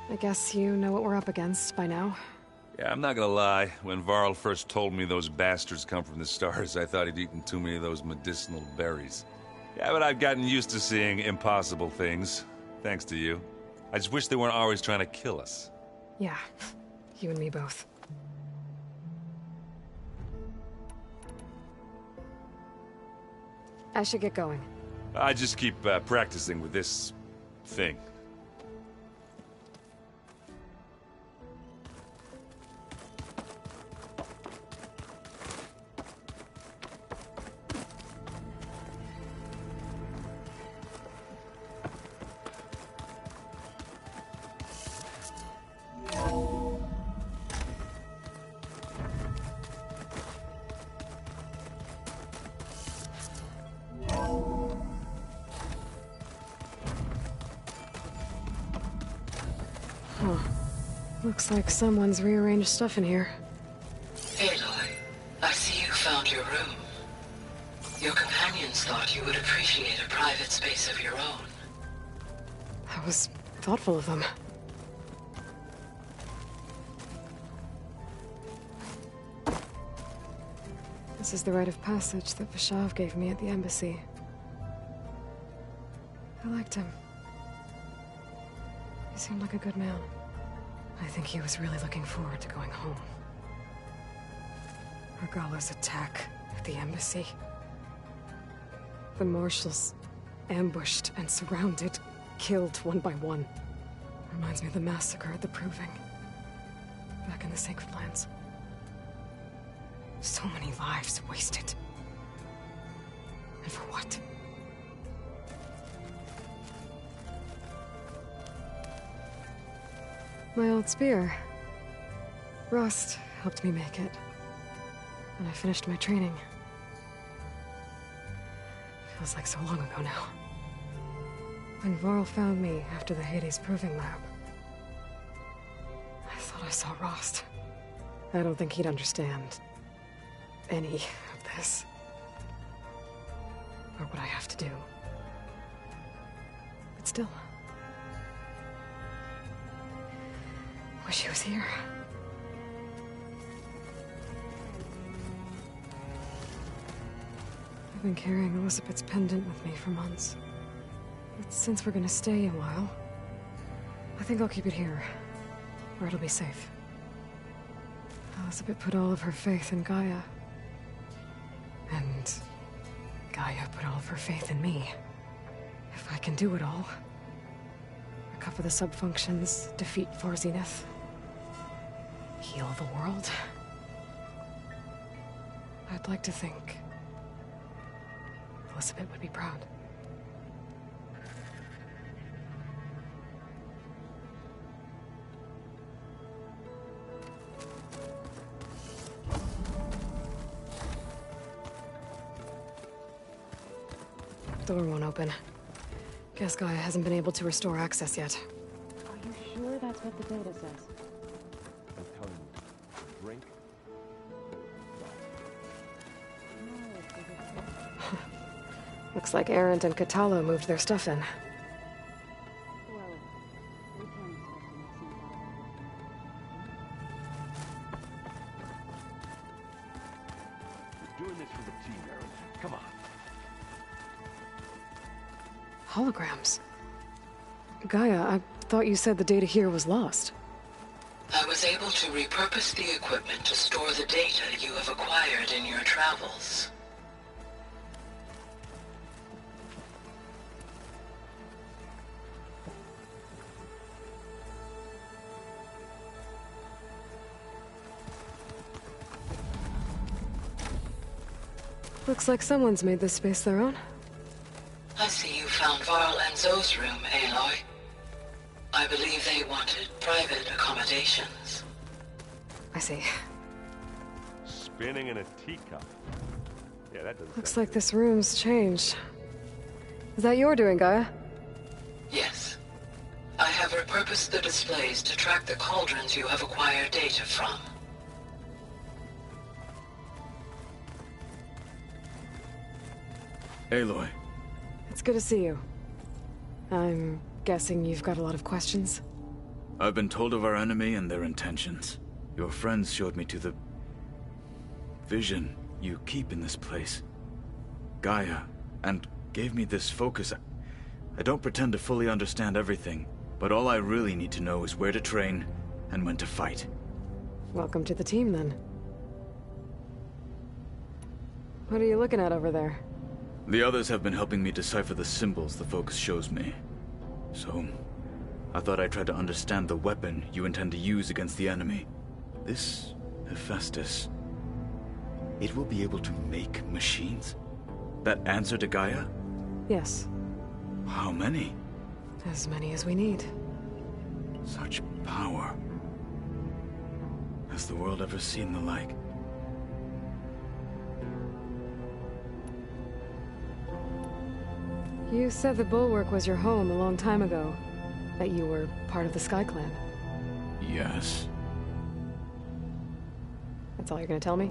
I guess you know what we're up against by now. Yeah, I'm not gonna lie. When Varl first told me those bastards come from the stars, I thought he'd eaten too many of those medicinal berries. Yeah, but I've gotten used to seeing impossible things, thanks to you. I just wish they weren't always trying to kill us. Yeah, you and me both. I should get going. I just keep practicing with this thing. Huh. Looks like someone's rearranged stuff in here. Aloy, I see you found your room. Your companions thought you would appreciate a private space of your own. That was thoughtful of them. This is the rite of passage that Vashav gave me at the embassy. I liked him. He seemed like a good man. I think he was really looking forward to going home. Regala's attack at the embassy. The marshals ambushed and surrounded, killed one by one. Reminds me of the massacre at the Proving. Back in the Sacred Lands. So many lives wasted. And for what? My old spear. Rust helped me make it. And I finished my training. Feels like so long ago now. When Varl found me after the Hades Proving Lab, I thought I saw Rost. I don't think he'd understand any of this. Or what I have to do. But still. Wish he was here. I've been carrying Elizabeth's pendant with me for months. But since we're gonna stay a while, I think I'll keep it here, where it'll be safe. Elizabeth put all of her faith in Gaia. And Gaia put all of her faith in me. If I can do it all, recover the subfunctions, defeat Varzineth, heal the world, I'd like to think Elizabeth would be proud. Door won't open. Guess Gaia hasn't been able to restore access yet. Are you sure that's what the data says? I'm telling you, drink. Looks like Arendt and Catalo moved their stuff in. We're doing this for the team, Aaron. Come on. Holograms. Gaia, I thought you said the data here was lost. I was able to repurpose the equipment to store the data you have acquired in your travels. Looks like someone's made this space their own. I see you found Varl and Zoe's room, Aloy. I believe they wanted private accommodations. I see. Spinning in a teacup. Yeah, that doesn't Looks sound like this room's changed. Is that your doing, Gaia? Yes. I have repurposed the displays to track the cauldrons you have acquired data from. Aloy. It's good to see you. I'm guessing you've got a lot of questions? I've been told of our enemy and their intentions. Your friends showed me to the vision you keep in this place, Gaia, and gave me this focus. I don't pretend to fully understand everything, but all I really need to know is where to train and when to fight. Welcome to the team, then. What are you looking at over there? The others have been helping me decipher the symbols the focus shows me. So, I thought I'd try to understand the weapon you intend to use against the enemy. This Hephaestus, it will be able to make machines? That answer to Gaia? Yes. How many? As many as we need. Such power. Has the world ever seen the like? You said the Bulwark was your home a long time ago. That you were part of the Sky Clan. Yes. That's all you're gonna tell me?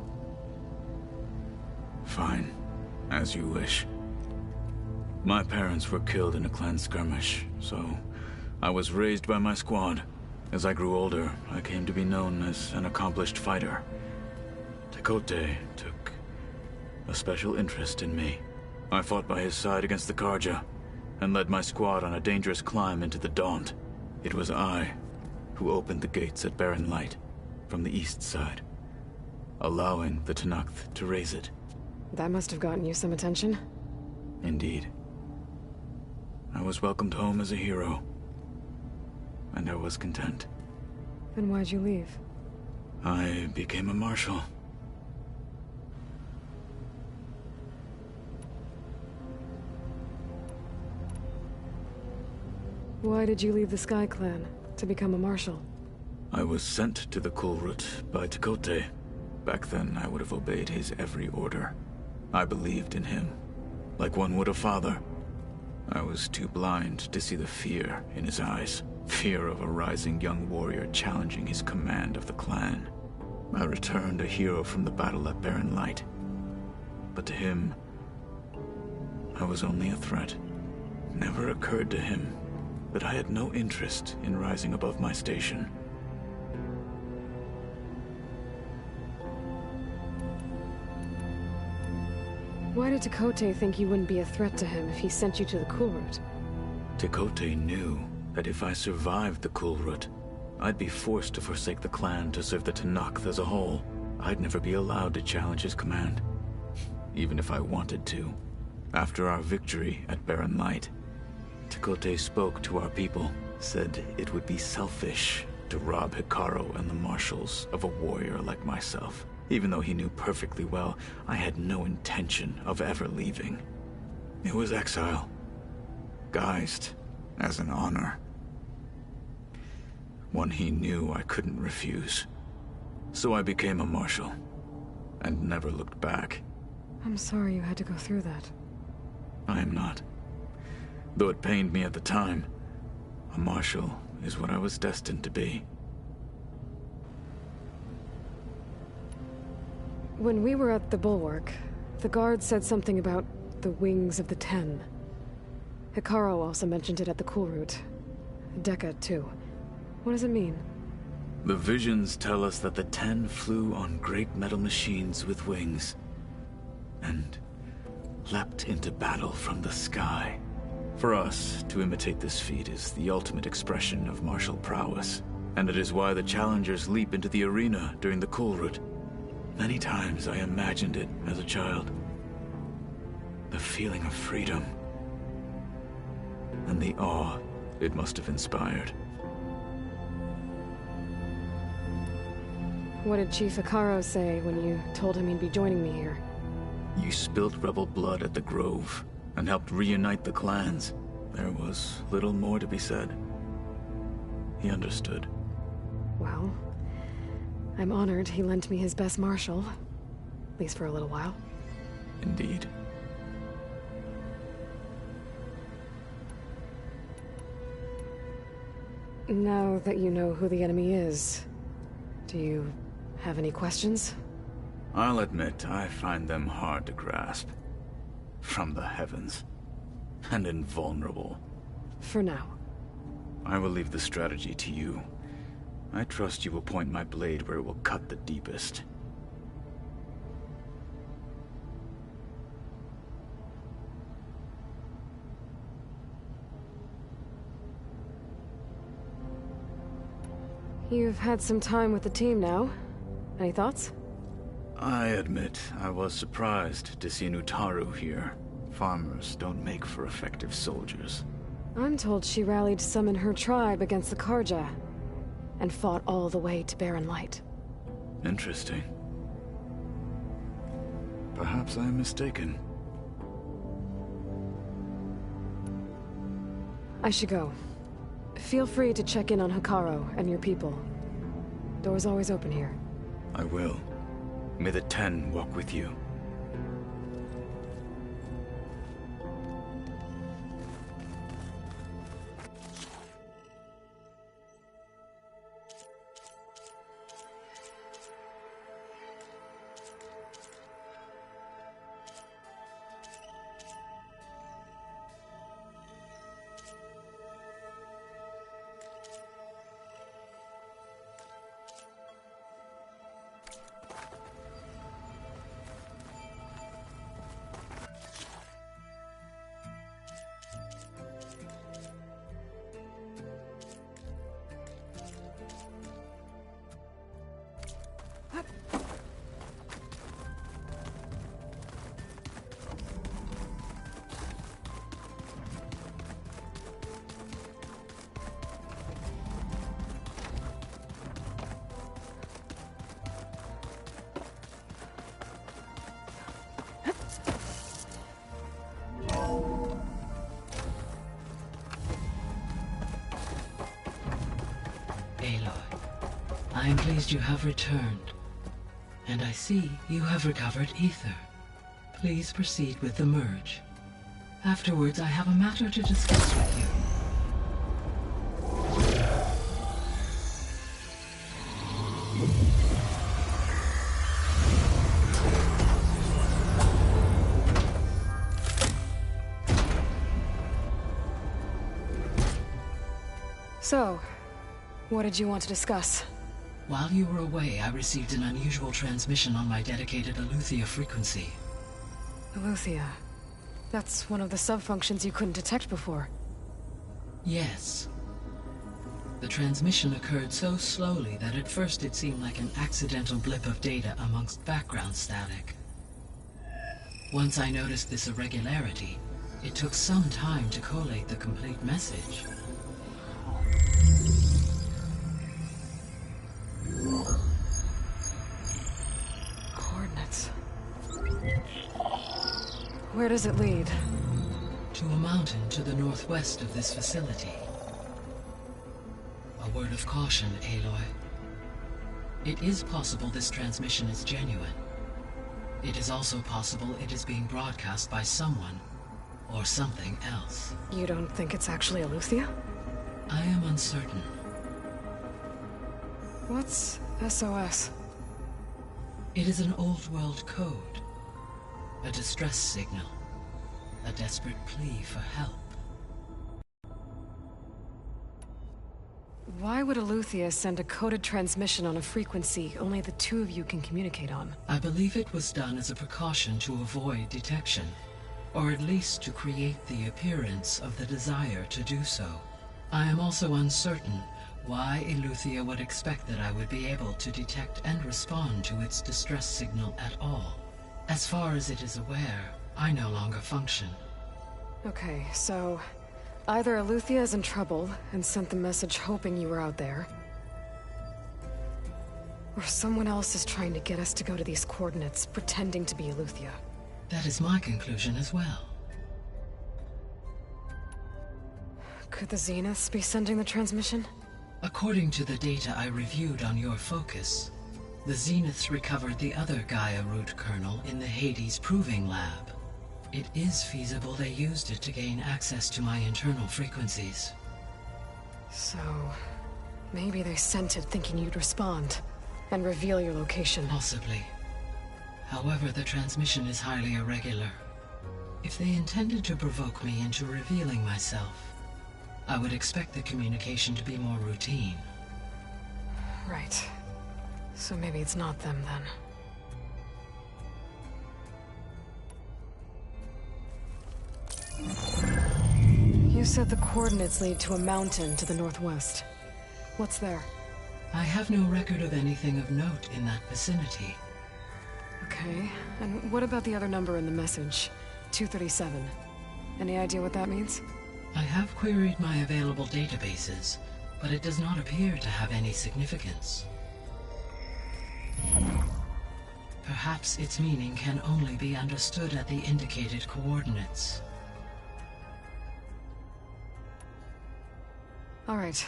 Fine. As you wish. My parents were killed in a clan skirmish, so I was raised by my squad. As I grew older, I came to be known as an accomplished fighter. Tekote took a special interest in me. I fought by his side against the Karja, and led my squad on a dangerous climb into the Daunt. It was I who opened the gates at Barren Light, from the east side, allowing the Tenakth to raise it. That must have gotten you some attention. Indeed. I was welcomed home as a hero, and I was content. Then why'd you leave? I became a marshal. Why did you leave the Sky Clan to become a marshal? I was sent to the Kulrut by Tekote. Back then, I would have obeyed his every order. I believed in him, like one would a father. I was too blind to see the fear in his eyes. Fear of a rising young warrior challenging his command of the clan. I returned a hero from the battle at Barren Light. But to him, I was only a threat. Never occurred to him that I had no interest in rising above my station. Why did Tekote think you wouldn't be a threat to him if he sent you to the Kulrut? Tekote knew that if I survived the Kulrut, I'd be forced to forsake the clan to serve the Tenakth as a whole. I'd never be allowed to challenge his command, even if I wanted to. After our victory at Barren Light, Tekote spoke to our people, said it would be selfish to rob Hikaru and the marshals of a warrior like myself. Even though he knew perfectly well, I had no intention of ever leaving. It was exile, guised as an honor. One he knew I couldn't refuse. So I became a marshal, and never looked back. I'm sorry you had to go through that. I am not. Though it pained me at the time, a marshal is what I was destined to be. When we were at the Bulwark, the guard said something about the Wings of the Ten. Hikaru also mentioned it at the Kulrut. Dekka, too. What does it mean? The visions tell us that the Ten flew on great metal machines with wings, and leapt into battle from the sky. For us, to imitate this feat is the ultimate expression of martial prowess, and it is why the challengers leap into the arena during the Kulrut. Many times I imagined it as a child. The feeling of freedom, and the awe it must have inspired. What did Chief Hikaru say when you told him he'd be joining me here? You spilt rebel blood at the Grove, and helped reunite the clans. There was little more to be said. He understood. Well, I'm honored he lent me his best marshal. At least for a little while. Indeed. Now that you know who the enemy is, do you have any questions? I'll admit, I find them hard to grasp. From the heavens. And invulnerable. For now. I will leave the strategy to you. I trust you will point my blade where it will cut the deepest. You've had some time with the team now. Any thoughts? I admit, I was surprised to see an Utaru here. Farmers don't make for effective soldiers. I'm told she rallied some in her tribe against the Karja, and fought all the way to Barren Light. Interesting. Perhaps I am mistaken. I should go. Feel free to check in on Hikaru and your people. Door's always open here. I will. May the 10 walk with you. I am pleased you have returned. And I see you have recovered ether. Please proceed with the merge. Afterwards, I have a matter to discuss with you. So, what did you want to discuss? While you were away, I received an unusual transmission on my dedicated Eleuthia frequency. Eleuthia. That's one of the sub-functions you couldn't detect before. Yes. The transmission occurred so slowly that at first it seemed like an accidental blip of data amongst background static. Once I noticed this irregularity, it took some time to collate the complete message. Coordinates. Where does it lead? To a mountain to the northwest of this facility. A word of caution, Aloy. It is possible this transmission is genuine. It is also possible it is being broadcast by someone or something else. You don't think it's actually Eleuthia? I am uncertain. What's SOS? It is an old-world code. A distress signal. A desperate plea for help. Why would Eleuthia send a coded transmission on a frequency only the two of you can communicate on? I believe it was done as a precaution to avoid detection, or at least to create the appearance of the desire to do so. I am also uncertain why Eleuthia would expect that I would be able to detect and respond to its distress signal at all. As far as it is aware, I no longer function. Okay, so either Eleuthia is in trouble and sent the message hoping you were out there, or someone else is trying to get us to go to these coordinates, pretending to be Eleuthia. That is my conclusion as well. Could the Zeniths be sending the transmission? According to the data I reviewed on your focus, the Zeniths recovered the other Gaia root kernel in the Hades Proving Lab. It is feasible they used it to gain access to my internal frequencies. So, maybe they sent it thinking you'd respond and reveal your location. Possibly. However, the transmission is highly irregular. If they intended to provoke me into revealing myself, I would expect the communication to be more routine. Right. So maybe it's not them, then. You said the coordinates lead to a mountain to the northwest. What's there? I have no record of anything of note in that vicinity. Okay, and what about the other number in the message? 237. Any idea what that means? I have queried my available databases, but it does not appear to have any significance. Perhaps its meaning can only be understood at the indicated coordinates. All right,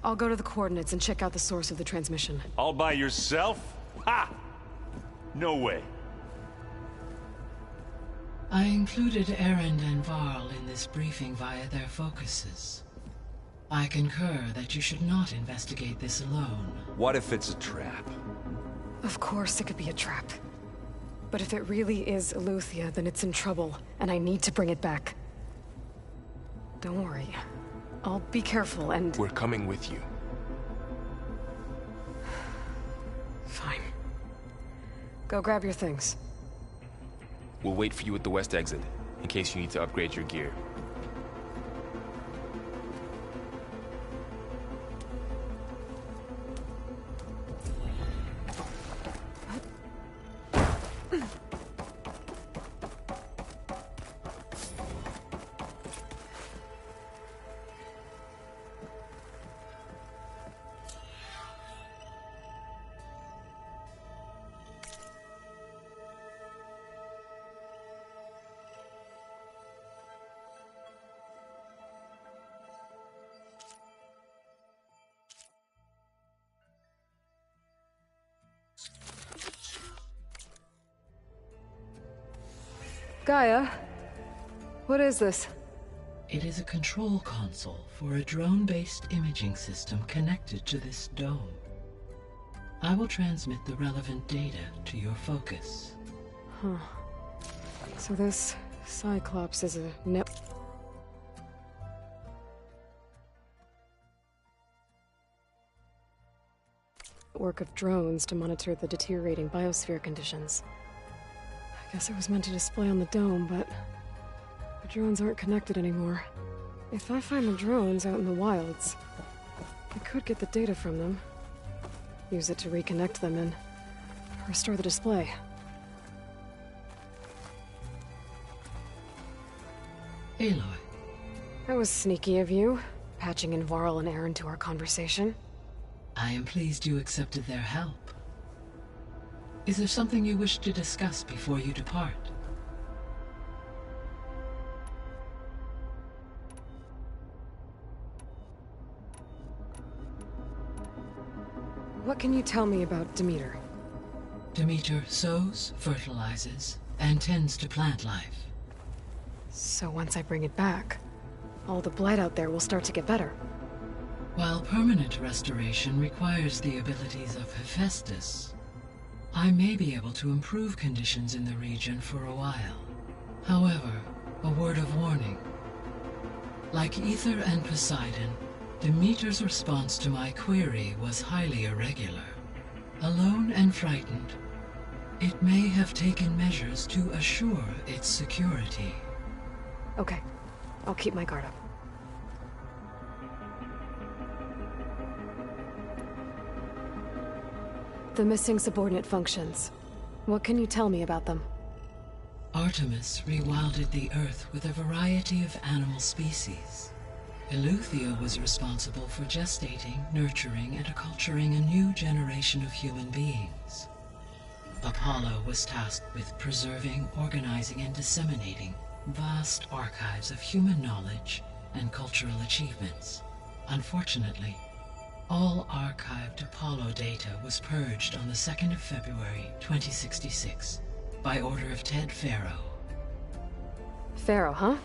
I'll go to the coordinates and check out the source of the transmission. All by yourself? Ha! No way. I included Erend and Varl in this briefing via their focuses. I concur that you should not investigate this alone. What if it's a trap? Of course it could be a trap. But if it really is Eleuthia, then it's in trouble, and I need to bring it back. Don't worry. I'll be careful and... We're coming with you. Fine. Go grab your things. We'll wait for you at the west exit, in case you need to upgrade your gear. Gaia, what is this? It is a control console for a drone-based imaging system connected to this dome. I will transmit the relevant data to your focus. Huh. So this Cyclops is a network of drones to monitor the deteriorating biosphere conditions. I guess it was meant to display on the dome, but the drones aren't connected anymore. If I find the drones out in the wilds, I could get the data from them, use it to reconnect them and restore the display. Aloy. That was sneaky of you, patching in Varl and Erend to our conversation. I am pleased you accepted their help. Is there something you wish to discuss before you depart? What can you tell me about Demeter? Demeter sows, fertilizes, and tends to plant life. So once I bring it back, all the blight out there will start to get better. While permanent restoration requires the abilities of Hephaestus, I may be able to improve conditions in the region for a while. However, a word of warning. Like Ether and Poseidon, Demeter's response to my query was highly irregular. Alone and frightened, it may have taken measures to assure its security. Okay, I'll keep my guard up. The missing subordinate functions. What can you tell me about them? Artemis rewilded the Earth with a variety of animal species. Eleuthia was responsible for gestating, nurturing, and acculturating a new generation of human beings. Apollo was tasked with preserving, organizing, and disseminating vast archives of human knowledge and cultural achievements. Unfortunately, all archived Apollo data was purged on the 2nd of February, 2066, by order of Ted Faro. Faro, huh?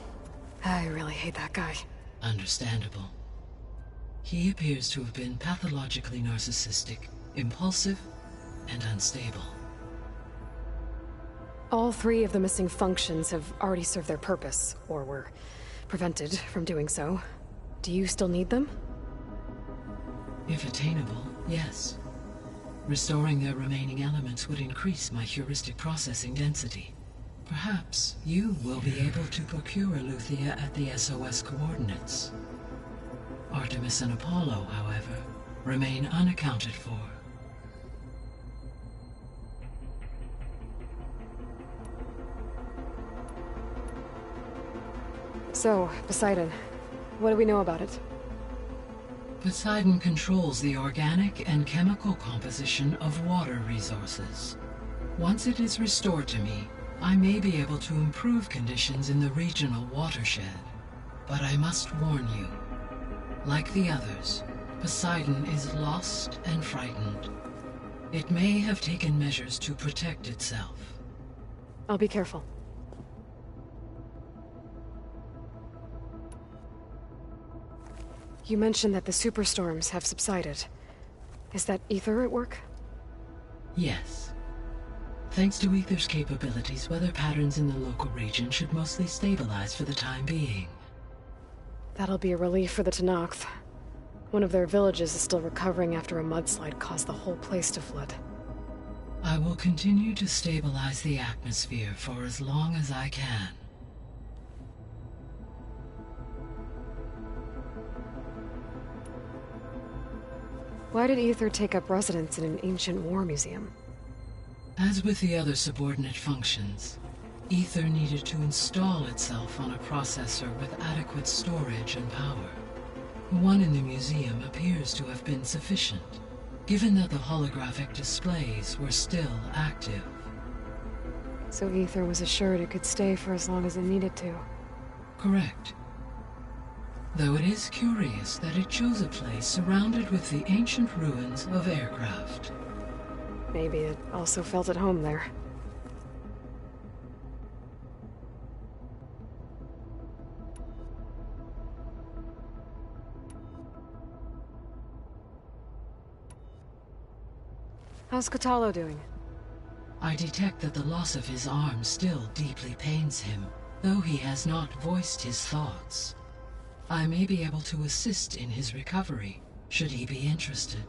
I really hate that guy. Understandable. he appears to have been pathologically narcissistic, impulsive, and unstable. All 3 of the missing functions have already served their purpose, or were prevented from doing so. Do you still need them? If attainable, yes. Restoring their remaining elements would increase my heuristic processing density. Perhaps you will be able to procure Eleuthia at the SOS coordinates. Artemis and Apollo, however, remain unaccounted for. So, Poseidon, what do we know about it? Poseidon controls the organic and chemical composition of water resources. Once it is restored to me, I may be able to improve conditions in the regional watershed. But I must warn you, like the others, Poseidon is lost and frightened. It may have taken measures to protect itself. I'll be careful. You mentioned that the superstorms have subsided. Is that Ether at work? Yes. Thanks to Ether's capabilities, weather patterns in the local region should mostly stabilize for the time being. That'll be a relief for the Tenakth. One of their villages is still recovering after a mudslide caused the whole place to flood. I will continue to stabilize the atmosphere for as long as I can. Why did Ether take up residence in an ancient war museum? As with the other subordinate functions, Ether needed to install itself on a processor with adequate storage and power. The one in the museum appears to have been sufficient, given that the holographic displays were still active. So Ether was assured it could stay for as long as it needed to. Correct. Though it is curious that it chose a place surrounded with the ancient ruins of aircraft. Maybe it also felt at home there. How's Kotallo doing? I detect that the loss of his arm still deeply pains him, though he has not voiced his thoughts. I may be able to assist in his recovery, should he be interested.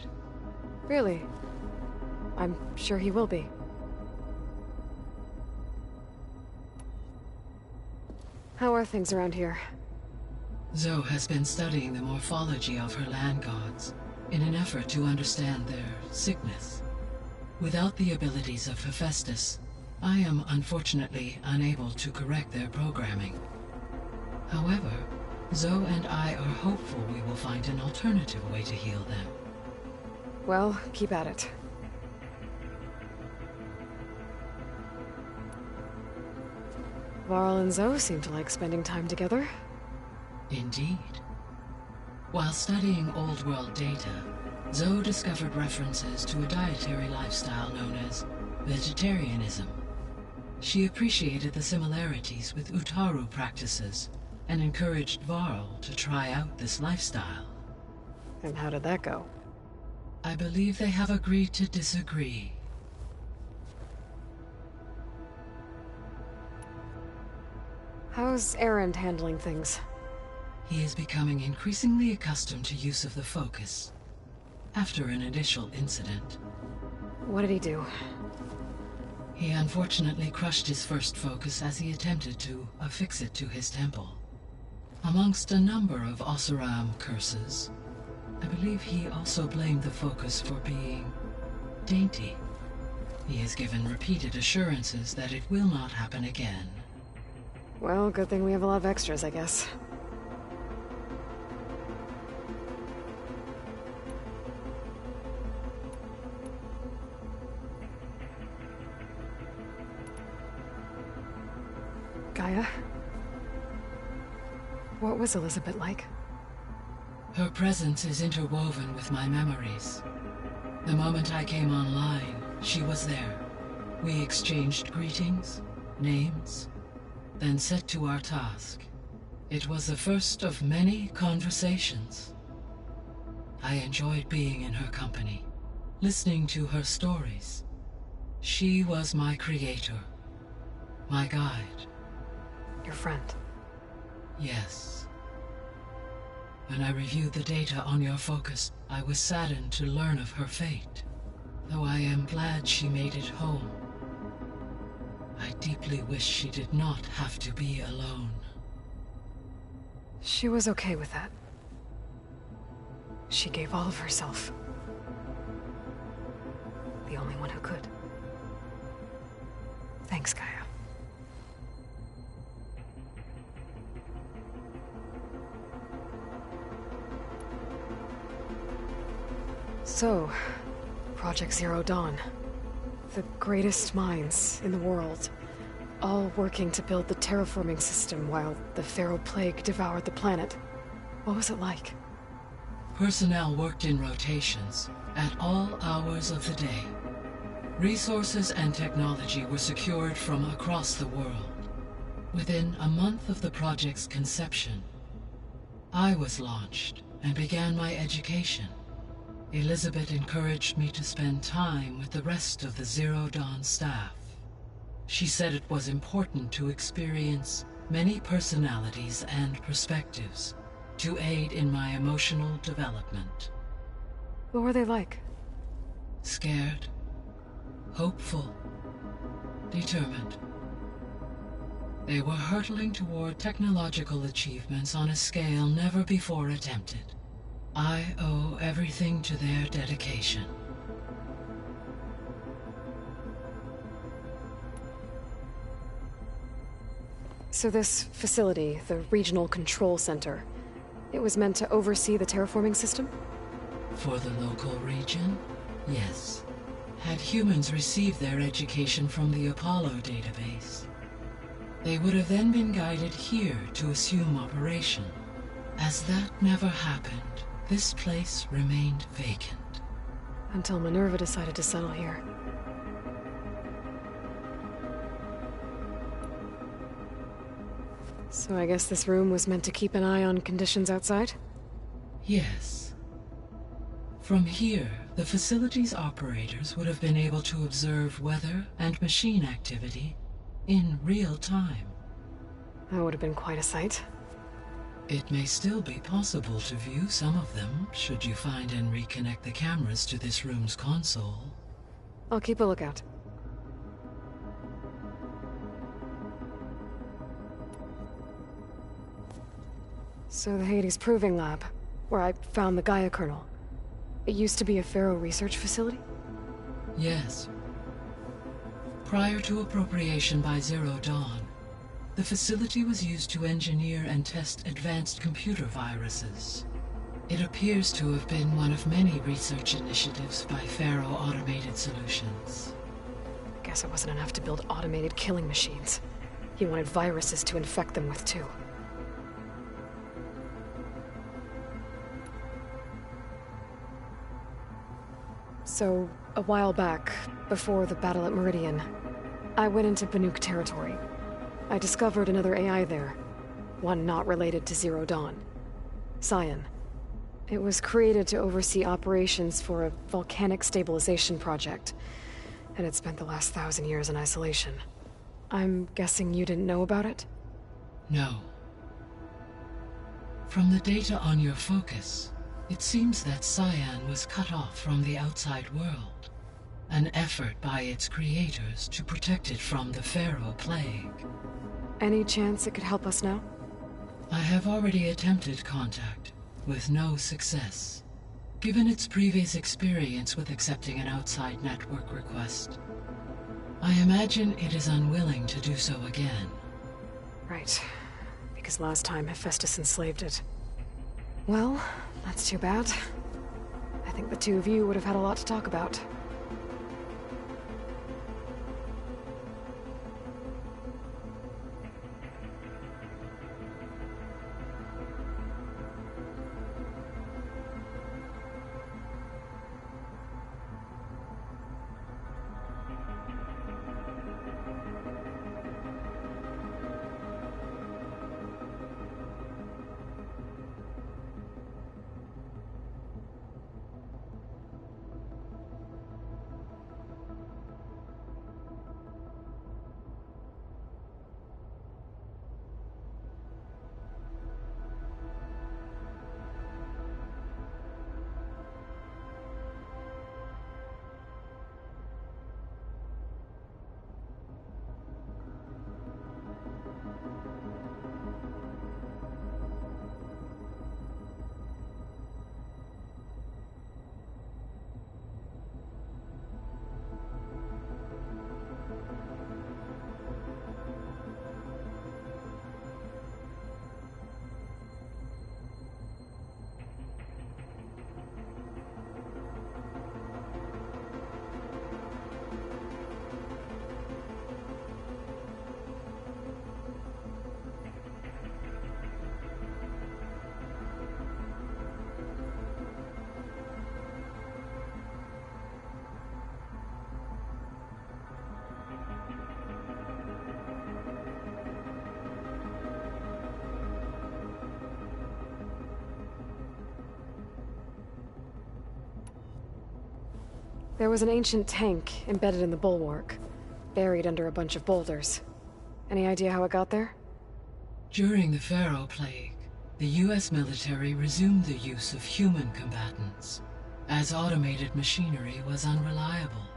Really? I'm sure he will be. How are things around here? Zoe has been studying the morphology of her land gods in an effort to understand their sickness. Without the abilities of Hephaestus, I am unfortunately unable to correct their programming. However, Zoe and I are hopeful we will find an alternative way to heal them. Well, keep at it. Varl and Zoe seem to like spending time together. Indeed. While studying Old World data, Zoe discovered references to a dietary lifestyle known as vegetarianism. She appreciated the similarities with Utaru practices and encouraged Varl to try out this lifestyle. And how did that go? I believe they have agreed to disagree. How's Erend handling things? He is becoming increasingly accustomed to use of the focus, after an initial incident. What did he do? He unfortunately crushed his first focus as he attempted to affix it to his temple. Amongst a number of Oseram curses, I believe he also blamed the focus for being dainty. He has given repeated assurances that it will not happen again. Well, good thing we have a lot of extras, I guess. Gaia? What was Elizabeth like? Her presence is interwoven with my memories. The moment I came online, she was there. We exchanged greetings, names, then set to our task. It was the first of many conversations. I enjoyed being in her company, listening to her stories. She was my creator, my guide. Your friend? Yes. When I reviewed the data on your focus, I was saddened to learn of her fate, though I am glad she made it home. I deeply wish she did not have to be alone. She was okay with that. She gave all of herself. The only one who could. Thanks, Gaia. So, Project Zero Dawn. The greatest minds in the world, all working to build the terraforming system while the Pharaoh Plague devoured the planet. What was it like? Personnel worked in rotations at all hours of the day. Resources and technology were secured from across the world. Within a month of the project's conception, I was launched and began my education. Elizabeth encouraged me to spend time with the rest of the Zero Dawn staff. She said it was important to experience many personalities and perspectives to aid in my emotional development. What were they like? Scared, hopeful, determined. They were hurtling toward technological achievements on a scale never before attempted. I owe everything to their dedication. So this facility, the Regional Control Center, it was meant to oversee the terraforming system? For the local region, yes. Had humans received their education from the Apollo database, they would have then been guided here to assume operation. As that never happened, this place remained vacant. Until Minerva decided to settle here. So I guess this room was meant to keep an eye on conditions outside? Yes. From here, the facility's operators would have been able to observe weather and machine activity in real time. That would have been quite a sight. It may still be possible to view some of them, should you find and reconnect the cameras to this room's console. I'll keep a lookout. So the Hades Proving Lab, where I found the Gaia kernel. It used to be a Pharaoh research facility? Yes. Prior to appropriation by Zero Dawn, the facility was used to engineer and test advanced computer viruses. It appears to have been one of many research initiatives by Pharaoh Automated Solutions. Guess it wasn't enough to build automated killing machines. He wanted viruses to infect them with too. So, a while back, before the battle at Meridian, I went into Banuk territory. I discovered another AI there, one not related to Zero Dawn. Cyan. It was created to oversee operations for a volcanic stabilization project, and it spent the last 1,000 years in isolation. I'm guessing you didn't know about it? No. From the data on your focus, it seems that Cyan was cut off from the outside world, an effort by its creators to protect it from the Pharaoh Plague. Any chance it could help us now? I have already attempted contact, with no success. Given its previous experience with accepting an outside network request, I imagine it is unwilling to do so again. Right. Because last time Hephaestus enslaved it. Well, that's too bad. I think the two of you would have had a lot to talk about. There was an ancient tank embedded in the bulwark, buried under a bunch of boulders. Any idea how it got there? During the Pharaoh Plague, the US military resumed the use of human combatants, as automated machinery was unreliable.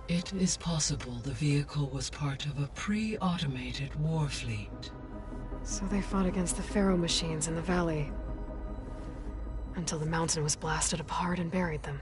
It is possible the vehicle was part of a pre-automated war fleet. So they fought against the Pharaoh machines in the valley, until the mountain was blasted apart and buried them.